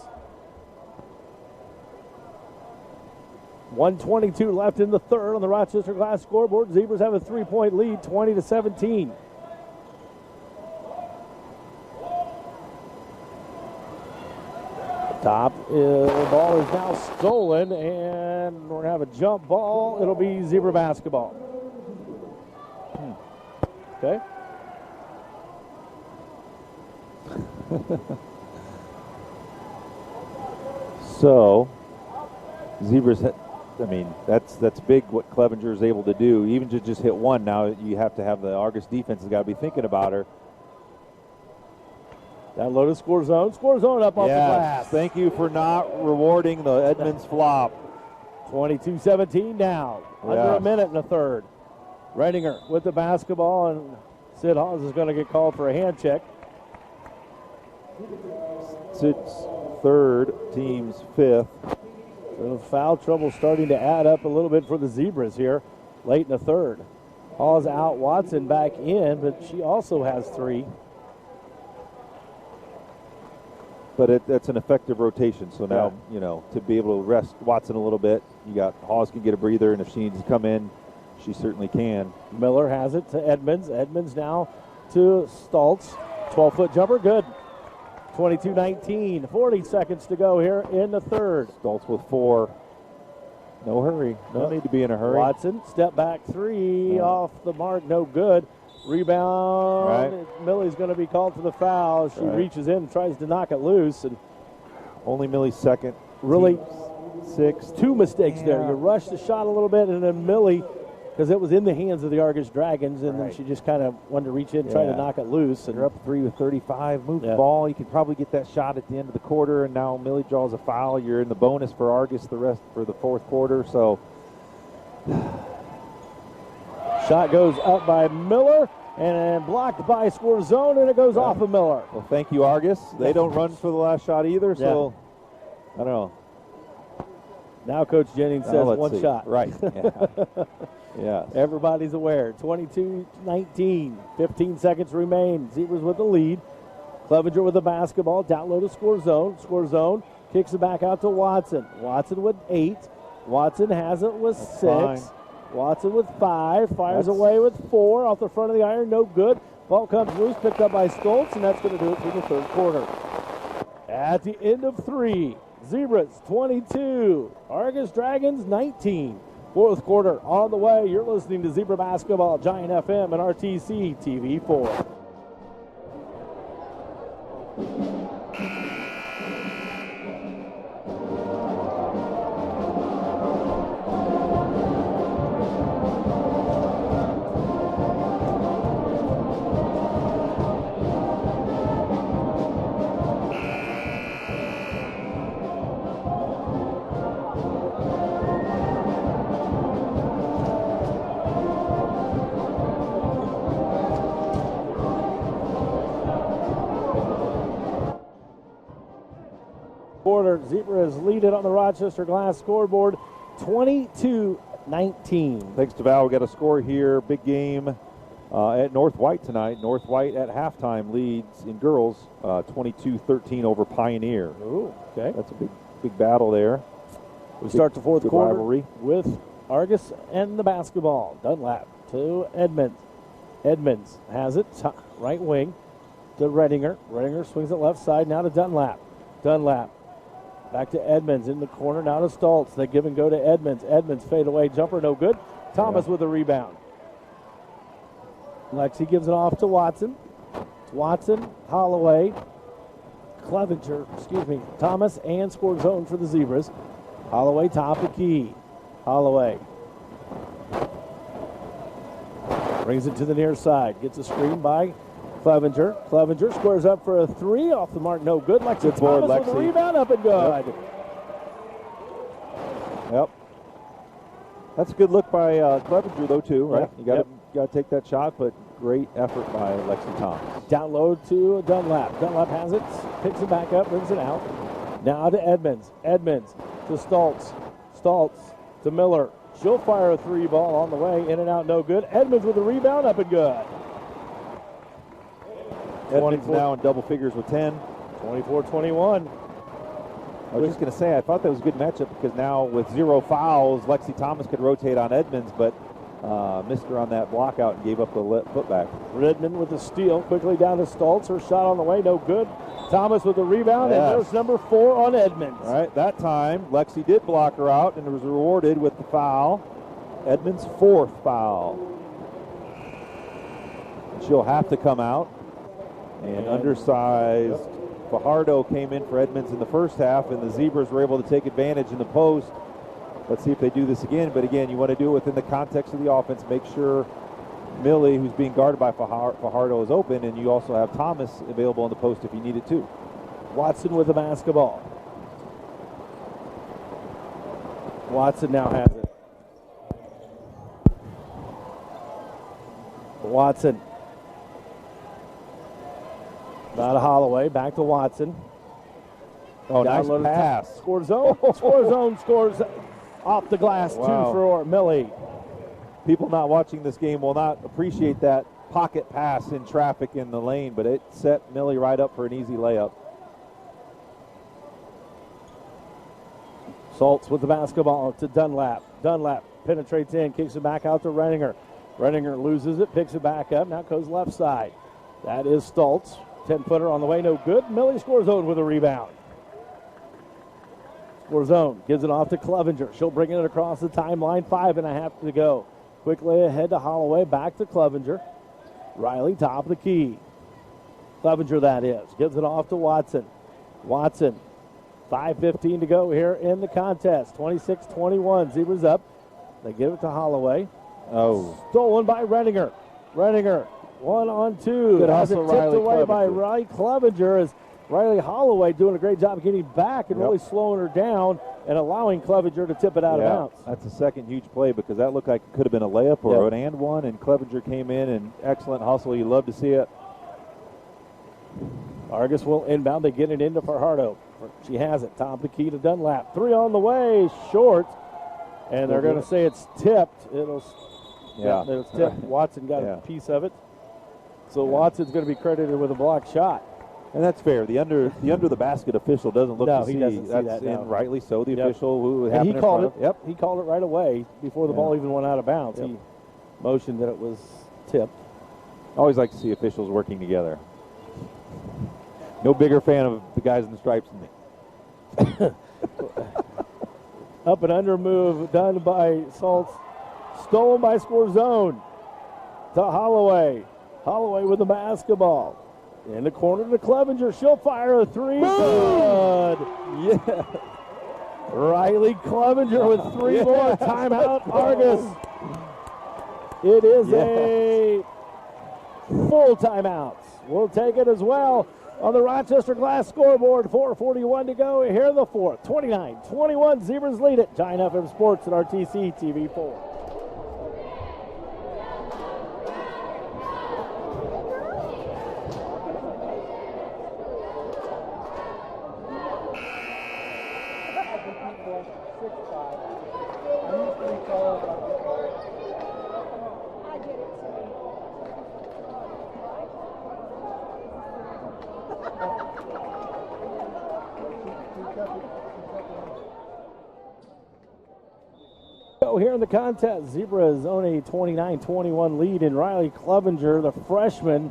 1:22 left in the third on the Rochester Glass scoreboard. Zebras have a 3-point lead, 20-17. Top ball is now stolen, and we're going to have a jump ball. It'll be Zebra basketball. Okay. So, Zebras, I mean, that's big what Clevenger is able to do. Even to just hit one, now you have to have the Argos defense has got to be thinking about her. Down low to Score Zone. Score Zone up off the glass. Thank you for not rewarding the Edmonds flop. 22-17 down. Under a minute in the third. Redinger with the basketball, and Sid Hawes is going to get called for a hand check. Sid's third, team's fifth. So foul trouble starting to add up a little bit for the Zebras here late in the third. Hawes out, Watson back in, but she also has three. But that's an effective rotation. So now, you know, to be able to rest Watson a little bit, you got Hawes can get a breather, and if she needs to come in, she certainly can. Miller has it to Edmonds. Edmonds now to Stoltz. 12-foot jumper, good. 22-19, 40 seconds to go here in the third. Stoltz with 4. No hurry. No need to be in a hurry. Watson, step back three, off the mark, no good. Rebound. Right. Millie's going to be called for the foul. She reaches in, tries to knock it loose. And only Millie's second. Really, 6. Two mistakes there. You rush the shot a little bit, and then Millie because it was in the hands of the Argos Dragons, and then Right. she just kind of wanted to reach in and try to Yeah. knock it loose. And You're up 3 with 35. Move Yeah. the ball. You can probably get that shot at the end of the quarter, and now Millie draws a foul. You're in the bonus for Argus the rest for the fourth quarter. So shot goes up by Miller and blocked by Score Zone, and it goes off of Miller. well, thank you, Argus. They don't run for the last shot either. So I don't know. Now Coach Jennings Now says let's one see. shot. Right. Yeah. Yeah. Everybody's aware. 22-19. 15 seconds remain. Zebras with the lead. Clevenger with the basketball. Down low to Score Zone. Score Zone kicks it back out to Watson. Watson with 8. Watson has it with 6. fine. Watson with 5. Fires That's- away with 4. Off the front of the iron. No good. Ball comes loose. Picked up by Stoltz, and that's going to do it through the third quarter. At the end of 3, Zebras 22. Argus Dragons 19. Fourth quarter on the way. You're listening to Zebra Basketball, Giant FM and RTC TV4. Quarter, Zebras lead it on the Rochester Glass scoreboard, 22-19. Thanks to Val, we got a score here. Big game at North White tonight. North White at halftime leads in girls 22-13 over Pioneer. Ooh, okay. That's a big battle there. We start the fourth good quarter rivalry. with Argus and the basketball. Dunlap to Edmonds. Edmonds has it, right wing to Redinger. Redinger swings it left side, now to Dunlap. Dunlap back to Edmonds in the corner, now to Stoltz. They give and go to Edmonds. Edmonds fade away, jumper no good. Thomas with a rebound. Lexi gives it off to Watson. It's Watson, Holloway, Clevenger, Thomas, and Score Zone for the Zebras. Holloway top the key. Holloway brings it to the near side. Gets a screen by Clevenger. Clevenger squares up for a 3. Off the mark, no good. Lexi Good board, Thomas with a Lexi. rebound, up and good. Yep. That's a good look by Clevenger, though, too, right? Yep. You got to take that shot, but great effort by Lexi Thomas. Down low to Dunlap. Dunlap has it, picks it back up, brings it out. Now to Edmonds. Edmonds to Stoltz. Stoltz to Miller. She'll fire a 3 ball on the way, in and out, no good. Edmonds with a rebound, up and good. Edmonds 24. now in double figures with 10. 24-21. I was just going to say, I thought that was a good matchup because now with 0 fouls, Lexi Thomas could rotate on Edmonds, but missed her on that block out and gave up the putback. Redmond with the steal, quickly down to Stoltz. Her shot on the way, no good. Thomas with the rebound, Yes. and there's number 4 on Edmonds. All right, that time Lexi did block her out and was rewarded with the foul. Edmonds' 4th foul. She'll have to come out. And undersized Fajardo came in for Edmonds in the first half, and the Zebras were able to take advantage in the post. Let's see if they do this again. But again, you want to do it within the context of the offense. Make sure Millie, who's being guarded by Fajardo, is open, and you also have Thomas available in the post if you need it too. Watson with the basketball. Watson now has it. Watson. Not a Holloway. Back to Watson. Oh, nice Downloaded pass. Score zone. Score zone scores off the glass. Wow. 2 for Millie. People not watching this game will not appreciate that pocket pass in traffic in the lane, but it set Millie right up for an easy layup. Saltz with the basketball to Dunlap. Dunlap penetrates in, kicks it back out to Renninger. Renninger loses it, picks it back up, now goes left side. That is Stoltz. 10-footer on the way, no good. Millie scores zone with a rebound. Score zone, gives it off to Clevenger. She'll bring it across the timeline, 5.5 to go. Quickly ahead to Holloway, back to Clevenger. Riley, top of the key. Clevenger, that is. Gives it off to Watson. Watson, 5:15 to go here in the contest. 26-21, Zebras up. They give it to Holloway. Oh. Stolen by Redinger. Redinger, 1-on-2. Good Has it hustle, tipped Riley away by Clevenger. Riley Clevenger as Riley Holloway doing a great job of getting back and Yep. really slowing her down and allowing Clevenger to tip it out of bounds. That's a second huge play because that looked like it could have been a layup or Yep. an and one, and Clevenger came in and excellent hustle. You love to see it. Argus will inbound. They get it into Fajardo. She has it. Top of the key to Dunlap. 3 on the way. Short. And they're going to say it's tipped. It was tipped. Watson got a piece of it. So Watson's going to be credited with a blocked shot. And that's fair. The under the basket official doesn't look No, to see. he doesn't see That's that, no. and rightly so. The Yep. official who And happened he in called front it. of. Yep. He called it right away before the ball even went out of bounds. Yep. He motioned that it was tipped. Always like to see officials working together. No bigger fan of the guys in the stripes than me. Up and under move done by Salts. Stolen by Score Zone to Holloway. Holloway with the basketball. In the corner to Clevenger. She'll fire a three. Good. Yeah. Riley Clevenger with 3 more. Timeout, Argus. It is a full timeout. We'll take it as well on the Rochester Glass scoreboard. 4:41 to go here in the fourth. 29-21. Zebras lead it. Giant FM Sports at RTC TV4. Here in the contest, Zebras own a 29-21 lead in Riley Clevenger, the freshman.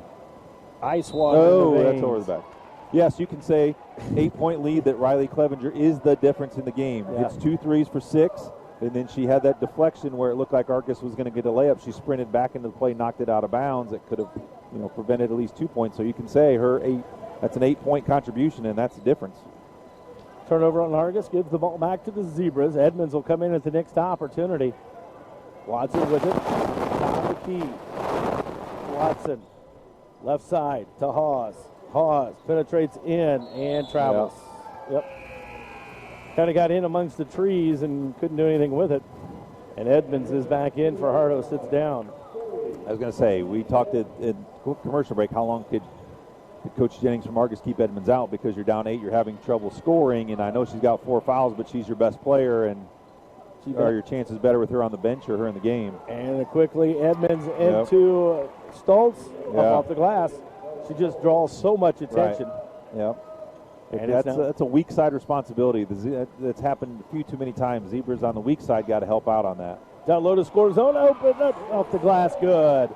Ice water. Oh, in the that's veins. over the back. Yes, you can say 8-point lead that Riley Clevenger is the difference in the game. Yeah. It's 2 threes for 6, and then she had that deflection where it looked like Argus was going to get a layup. She sprinted back into the play, knocked it out of bounds. It could have, prevented at least 2 points. So you can say that's an 8-point contribution, and that's the difference. Turnover on Argus gives the ball back to the Zebras. Edmonds will come in at the next opportunity. Watson with it. Top of the key. Watson. Left side to Hawes. Hawes penetrates in and travels. Yep. Kind of got in amongst the trees and couldn't do anything with it. And Edmonds is back in. Fajardo sits down. I was going to say, we talked in commercial break, how long could Coach Jennings from Argus keep Edmonds out because you're down 8, you're having trouble scoring, and I know she's got 4 fouls, but she's your best player, and are your chances better with her on the bench or her in the game? And quickly Edmonds into Stoltz off the glass. She just draws so much attention. Right. Yep. And that's a weak side responsibility. That's happened a few too many times. Zebras on the weak side got to help out on that. Down low to Score Zone, open up off the glass, good.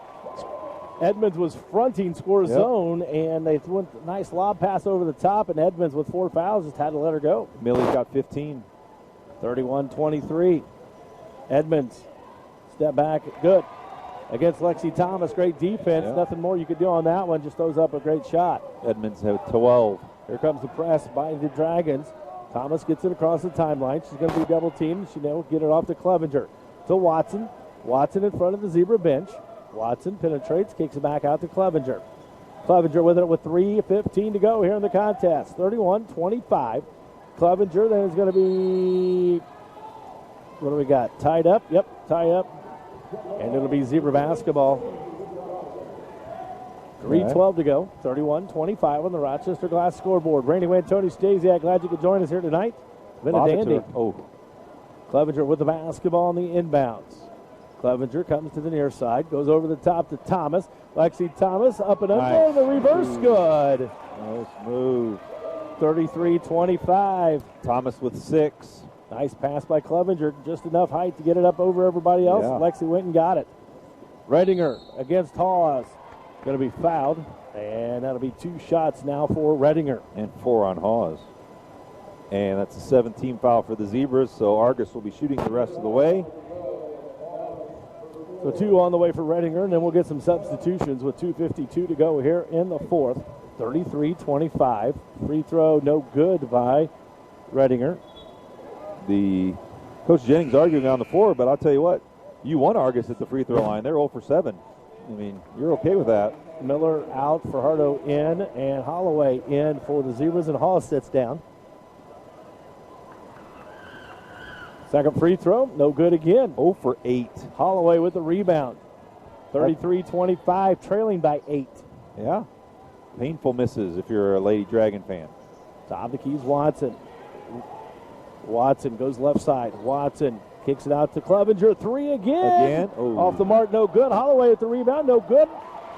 Edmonds was fronting Score Zone, and they threw a nice lob pass over the top, and Edmonds with 4 fouls just had to let her go. Millie's got 15. 31-23. Edmonds, step back, good. Against Lexi Thomas, great defense. Yep. Nothing more you could do on that one, just throws up a great shot. Edmonds have 12. Here comes the press by the Dragons. Thomas gets it across the timeline. She's going to be double teamed. She will get it off to Clevenger. To Watson. Watson in front of the Zebra bench. Watson penetrates, kicks it back out to Clevenger. Clevenger with it with 3:15 to go here in the contest. 31-25. Clevenger then is going to be, what do we got? Tied up? Yep, tie up. And it'll be Zebra basketball. 3:12 to go. 31-25 on the Rochester Glass scoreboard. Randy Wayne, Tony Stasiak, glad you could join us here tonight. Been a dandy. Clevenger with the basketball on the inbounds. Clevenger comes to the near side, goes over the top to Thomas. Lexi Thomas up and under. Nice. The reverse good. Nice move. 33-25. Thomas with 6. Nice pass by Clevenger. Just enough height to get it up over everybody else. Yeah. Lexi went and got it. Redinger against Hawes. Going to be fouled. And that'll be 2 shots now for Redinger. And 4 on Hawes. And that's a 17 foul for the Zebras, so Argus will be shooting the rest of the way. So 2 on the way for Redinger, and then we'll get some substitutions with 2:52 to go here in the fourth. 33-25. Free throw no good by Redinger. The Coach Jennings arguing on the floor, but I'll tell you what, You won Argus at the free throw line. They're 0 for 7. I mean, you're okay with that. Miller out, Fajardo in, and Holloway in for the Zebras, and Hall sits down. Second free throw, no good again. 0 for 8. Holloway with the rebound. 33-25, trailing by 8. Yeah. Painful misses if you're a Lady Dragon fan. Top of the keys, Watson. Watson goes left side. Watson kicks it out to Clevenger. 3 again. Oh. Off the mark, no good. Holloway with the rebound, no good.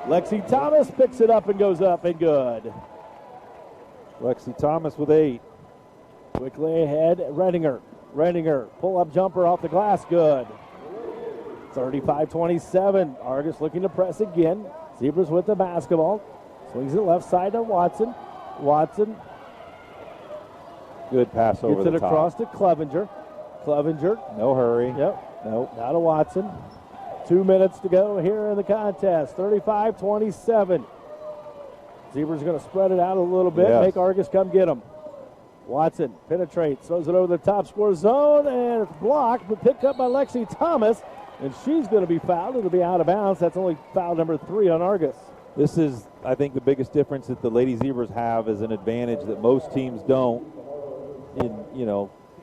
Lexi Thomas picks it up and goes up and good. Lexi Thomas with 8. Quickly ahead, Redinger. Redinger, pull-up jumper off the glass, good. 35-27, Argus looking to press again. Zebras with the basketball. Swings it left side to Watson. Watson Good pass over gets the it top. across to Clevenger. Clevenger, No hurry. yep, Nope. now to Watson. 2 minutes to go here in the contest. 35-27. Zebras going to spread it out a little bit, Yes. make Argus come get them. Watson penetrates, throws it over the top score zone, and it's blocked, but picked up by Lexi Thomas, and she's going to be fouled. It'll be out of bounds. That's only foul number 3 on Argus. This is, I think, the biggest difference that the Lady Zebras have is an advantage that most teams don't.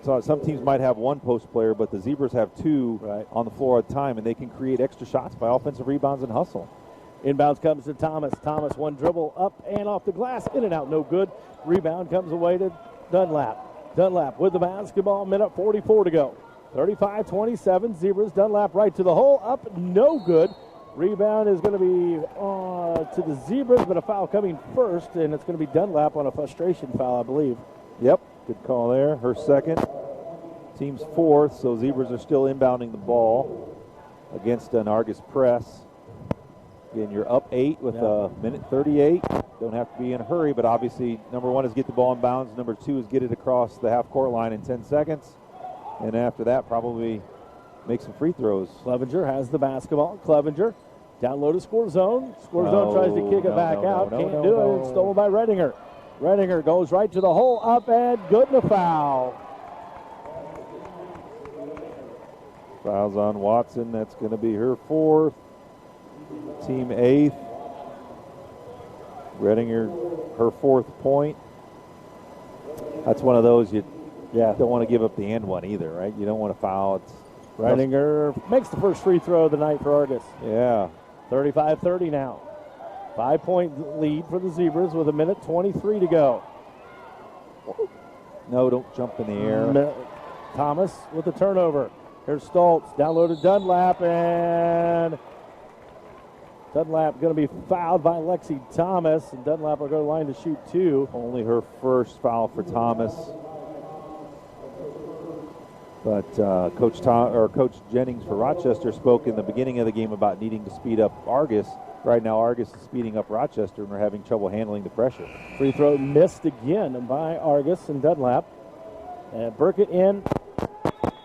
So some teams might have one post player, but the Zebras have 2 Right. on the floor at a time, and they can create extra shots by offensive rebounds and hustle. Inbounds comes to Thomas. Thomas, one dribble up and off the glass, in and out, no good. Rebound comes away to Dunlap. Dunlap with the basketball, minute 44 to go. 35-27, Zebras. Dunlap right to the hole, up, no good. Rebound is going to be to the Zebras, but a foul coming first, and it's going to be Dunlap on a frustration foul, I believe. Yep, good call there. Her second. Team's 4th, so Zebras are still inbounding the ball against an Argus press. Again, you're up 8 with a minute 38. Don't have to be in a hurry, but obviously number 1 is get the ball in bounds. Number 2 is get it across the half-court line in 10 seconds. And after that, probably make some free throws. Clevenger has the basketball. Clevenger down low to score zone. Score zone tries to kick it back out. Can't do it. It's stolen by Redinger. Redinger goes right to the hole, up and good, and a foul. Fouls on Watson. That's going to be her 4th. Team 8th. Redinger, her 4th point. That's one of those you don't want to give up the end one either, right? You don't want to foul. It's Redinger makes the first free throw of the night for Argus. Yeah. 35-30 now. 5-point lead for the Zebras with a minute 23 to go. No, don't jump in the air. Thomas with the turnover. Here's Stoltz, down low to Dunlap, and Dunlap going to be fouled by Lexi Thomas, and Dunlap will go to the line to shoot 2. Only her first foul for Thomas. But Coach Jennings for Rochester spoke in the beginning of the game about needing to speed up Argus. Right now, Argus is speeding up Rochester, and we're having trouble handling the pressure. Free throw missed again by Argus and Dunlap. And Burkett in,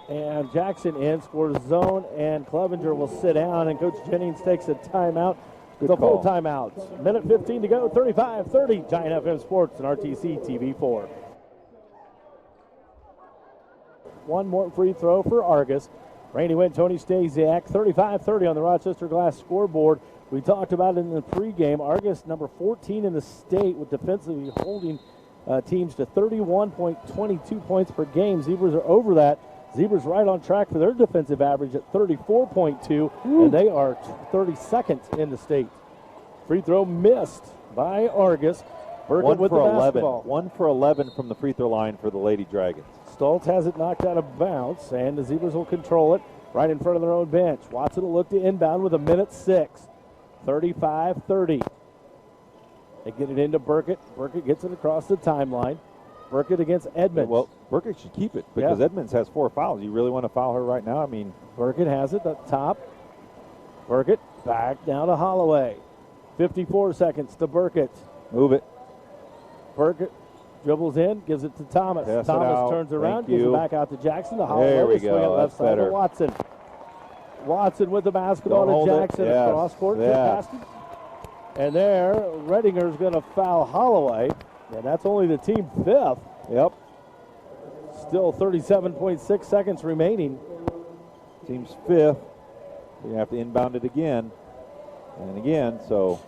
and Jackson in, scores zone, and Clevenger will sit down, and Coach Jennings takes a timeout. It's a full timeout. Minute 15 to go, 35-30. Giant FM Sports and RTC TV4. One more free throw for Argus. Randy Went, Tony Stasiak, 35-30 on the Rochester Glass scoreboard. We talked about it in the pregame. Argus, number 14 in the state, with defensively holding teams to 31.22 points per game. Zebras are over that. Zebras right on track for their defensive average at 34.2, and they are 32nd in the state. Free throw missed by Argus. Burkett with the basketball. 1 for 11 from the free throw line for the Lady Dragons. Stoltz has it knocked out of bounds, and the Zebras will control it right in front of their own bench. Watson will look to inbound with a minute 6. 35-30. They get it into Burkett. Burkett gets it across the timeline. Burkett against Edmonds. Well, Burkett should keep it because Edmonds has 4 fouls. You really want to foul her right now? I mean, Burkett has it at the top. Burkett back down to Holloway. 54 seconds to Burkett. move it. Burkett dribbles in, gives it to Thomas. Pass it Thomas out. turns around, Thank gives you. it back out to Jackson. To Holloway. There we They swing go. it left That's side to better. Watson. Watson with the basketball Don't hold to it. Jackson. Yes. Cross court. Yeah. Past him. And there, Redinger's going to foul Holloway. And that's only the team 5th. Yep. Still 37.6 seconds remaining. Team's 5th. You have to inbound it again and again. So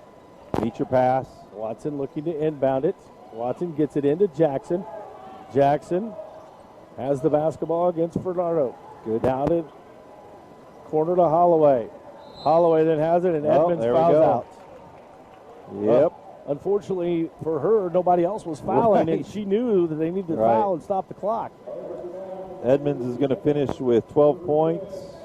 meet your pass. Watson looking to inbound it. Watson gets it into Jackson. Jackson has the basketball against Bernardo. Good down it. Corner to Holloway. Holloway then has it, and Edmonds there we fouls go. out. Yep. Unfortunately for her, nobody else was fouling, Right. and she knew that they needed to Right. foul and stop the clock. Edmonds is going to finish with 12 points.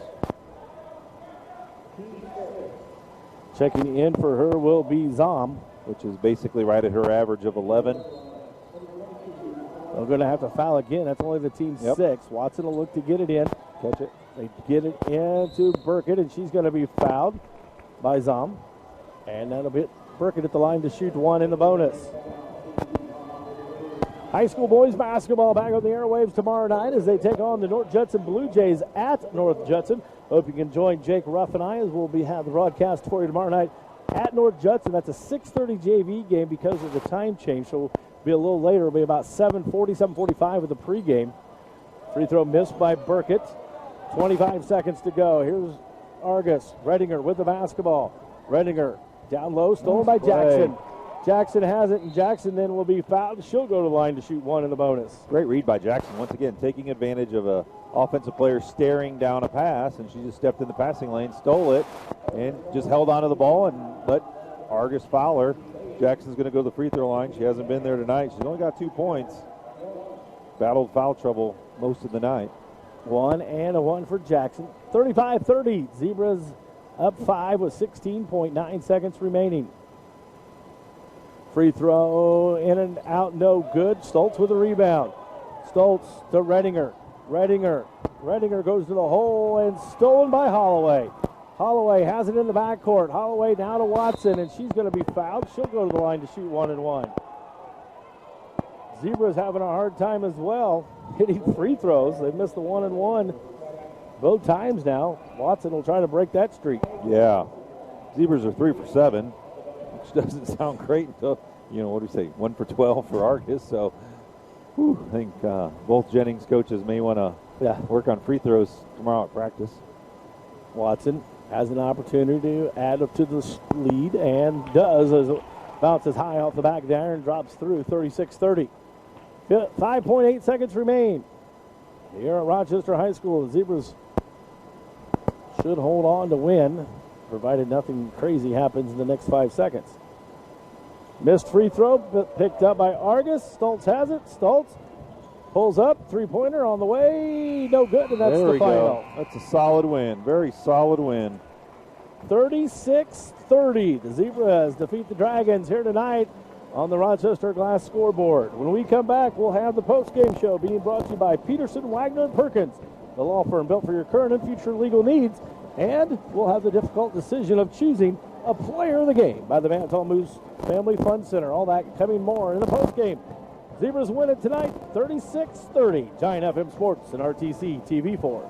Checking in for her will be Zom. Which is basically right at her average of 11. They're going to have to foul again. That's only the team's Yep. 6. Watson will look to get it in. Catch it. They get it into Burkett, and she's going to be fouled by Zom. And that'll be Burkett at the line to shoot one in the bonus. High school boys basketball back on the airwaves tomorrow night as they take on the North Judson Blue Jays at North Judson. Hope you can join Jake Ruff and I as we'll have the broadcast for you tomorrow night at North Judson. That's a 6:30 JV game because of the time change, so it'll be a little later. It'll be about 7:40, 7:45 with the pregame. Free throw missed by Burkett. 25 seconds to go. Here's Argos. Redinger with the basketball. Redinger down low, stolen by Jackson. Jackson has it, and Jackson then will be fouled. She'll go to the line to shoot one in the bonus. Great read by Jackson. Once again, taking advantage of a offensive player staring down a pass, and she just stepped in the passing lane, stole it, and just held onto the ball and let Argus foul her. Jackson's going to go to the free throw line. She hasn't been there tonight. She's only got 2 points. Battled foul trouble most of the night. 1 and a 1 for Jackson. 35-30. Zebras up 5 with 16.9 seconds remaining. Free throw in and out, no good. Stoltz with a rebound. Stoltz to Redinger. Redinger goes to the hole and stolen by Holloway. Holloway has it in the backcourt. Holloway now to Watson, and she's going to be fouled. She'll go to the line to shoot 1 and 1. Zebras having a hard time as well hitting free throws. They've missed the 1 and 1 both times now. Watson will try to break that streak. Yeah. Zebras are 3 for 7, which doesn't sound great until, what do we say, 1 for 12 for Argus. So I think both Jennings coaches may want to work on free throws tomorrow at practice. Watson has an opportunity to add up to the lead and does as it bounces high off the back of the iron, drops through 36-30. 5.8 seconds remain. Here at Rochester High School, the Zebras should hold on to win, provided nothing crazy happens in the next 5 seconds. Missed free throw, but picked up by Argus. Stoltz has it. Stoltz pulls up, three-pointer on the way, no good, and that's There the we final. go. That's a solid win, very solid win. 36-30. The Zebras defeat the Dragons here tonight on the Rochester Glass scoreboard. When we come back, we'll have the post-game show being brought to you by Peterson, Wagner, and Perkins, the law firm built for your current and future legal needs. And we'll have the difficult decision of choosing a player of the game by the Mantle Moose Family Fun Center. All that coming more in the post-game. Zebras win it tonight, 36-30. Giant FM Sports and RTC TV4.